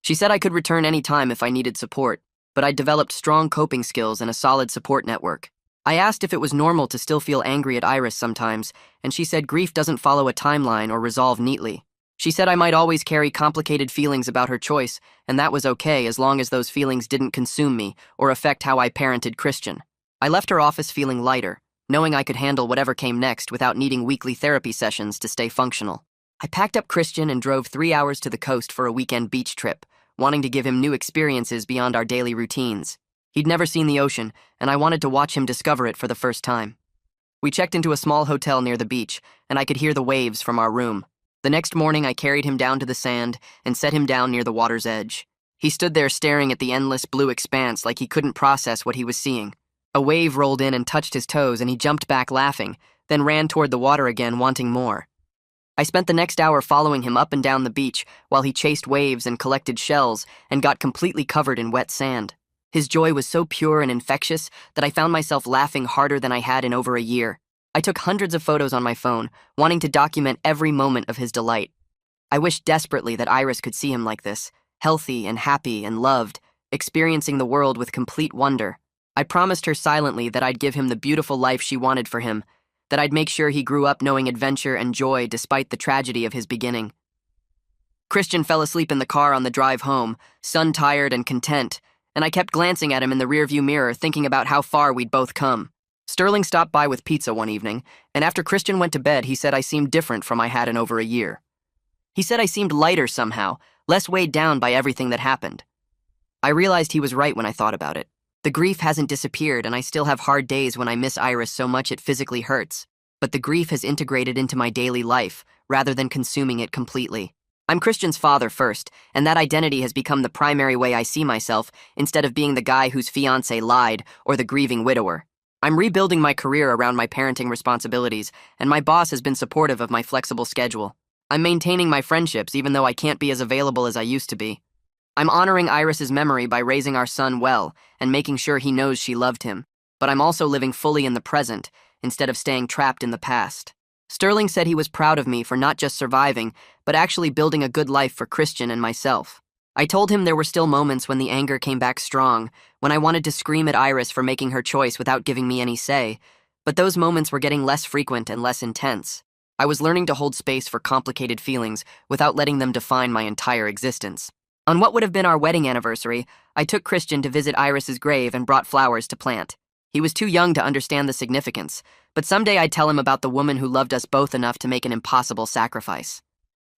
S1: She said I could return any time if I needed support, but I'd developed strong coping skills and a solid support network. I asked if it was normal to still feel angry at Iris sometimes, and she said grief doesn't follow a timeline or resolve neatly. She said I might always carry complicated feelings about her choice, and that was okay as long as those feelings didn't consume me or affect how I parented Christian. I left her office feeling lighter, knowing I could handle whatever came next without needing weekly therapy sessions to stay functional. I packed up Christian and drove 3 hours to the coast for a weekend beach trip, wanting to give him new experiences beyond our daily routines. He'd never seen the ocean, and I wanted to watch him discover it for the first time. We checked into a small hotel near the beach, and I could hear the waves from our room. The next morning, I carried him down to the sand and set him down near the water's edge. He stood there staring at the endless blue expanse like he couldn't process what he was seeing. A wave rolled in and touched his toes, and he jumped back laughing, then ran toward the water again, wanting more. I spent the next hour following him up and down the beach while he chased waves and collected shells and got completely covered in wet sand. His joy was so pure and infectious that I found myself laughing harder than I had in over a year. I took hundreds of photos on my phone, wanting to document every moment of his delight. I wished desperately that Iris could see him like this, healthy and happy and loved, experiencing the world with complete wonder. I promised her silently that I'd give him the beautiful life she wanted for him, that I'd make sure he grew up knowing adventure and joy despite the tragedy of his beginning. Christian fell asleep in the car on the drive home, sun-tired and content, and I kept glancing at him in the rearview mirror, thinking about how far we'd both come. Sterling stopped by with pizza one evening, and after Christian went to bed, he said I seemed different from I had in over a year. He said I seemed lighter somehow, less weighed down by everything that happened. I realized he was right when I thought about it. The grief hasn't disappeared, and I still have hard days when I miss Iris so much it physically hurts, but the grief has integrated into my daily life, rather than consuming it completely. I'm Christian's father first, and that identity has become the primary way I see myself, instead of being the guy whose fiancée lied or the grieving widower. I'm rebuilding my career around my parenting responsibilities, and my boss has been supportive of my flexible schedule. I'm maintaining my friendships even though I can't be as available as I used to be. I'm honoring Iris's memory by raising our son well and making sure he knows she loved him, but I'm also living fully in the present instead of staying trapped in the past. Sterling said he was proud of me for not just surviving, but actually building a good life for Christian and myself. I told him there were still moments when the anger came back strong, when I wanted to scream at Iris for making her choice without giving me any say, but those moments were getting less frequent and less intense. I was learning to hold space for complicated feelings without letting them define my entire existence. On what would have been our wedding anniversary, I took Christian to visit Iris's grave and brought flowers to plant. He was too young to understand the significance, but someday I'd tell him about the woman who loved us both enough to make an impossible sacrifice.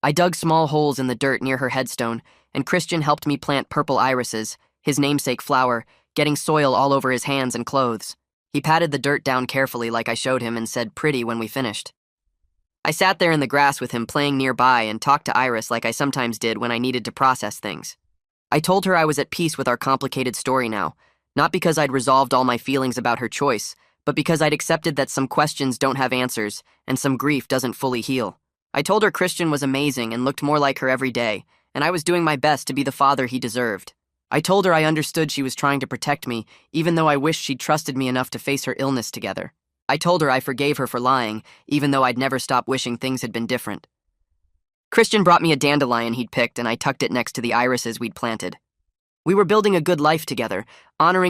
S1: I dug small holes in the dirt near her headstone, and Christian helped me plant purple irises, his namesake flower, getting soil all over his hands and clothes. He patted the dirt down carefully like I showed him and said pretty when we finished. I sat there in the grass with him playing nearby and talked to Iris like I sometimes did when I needed to process things. I told her I was at peace with our complicated story now, not because I'd resolved all my feelings about her choice, but because I'd accepted that some questions don't have answers and some grief doesn't fully heal. I told her Christian was amazing and looked more like her every day, and I was doing my best to be the father he deserved. I told her I understood she was trying to protect me, even though I wished she'd trusted me enough to face her illness together. I told her I forgave her for lying, even though I'd never stop wishing things had been different. Christian brought me a dandelion he'd picked, and I tucked it next to the irises we'd planted. We were building a good life together, honoring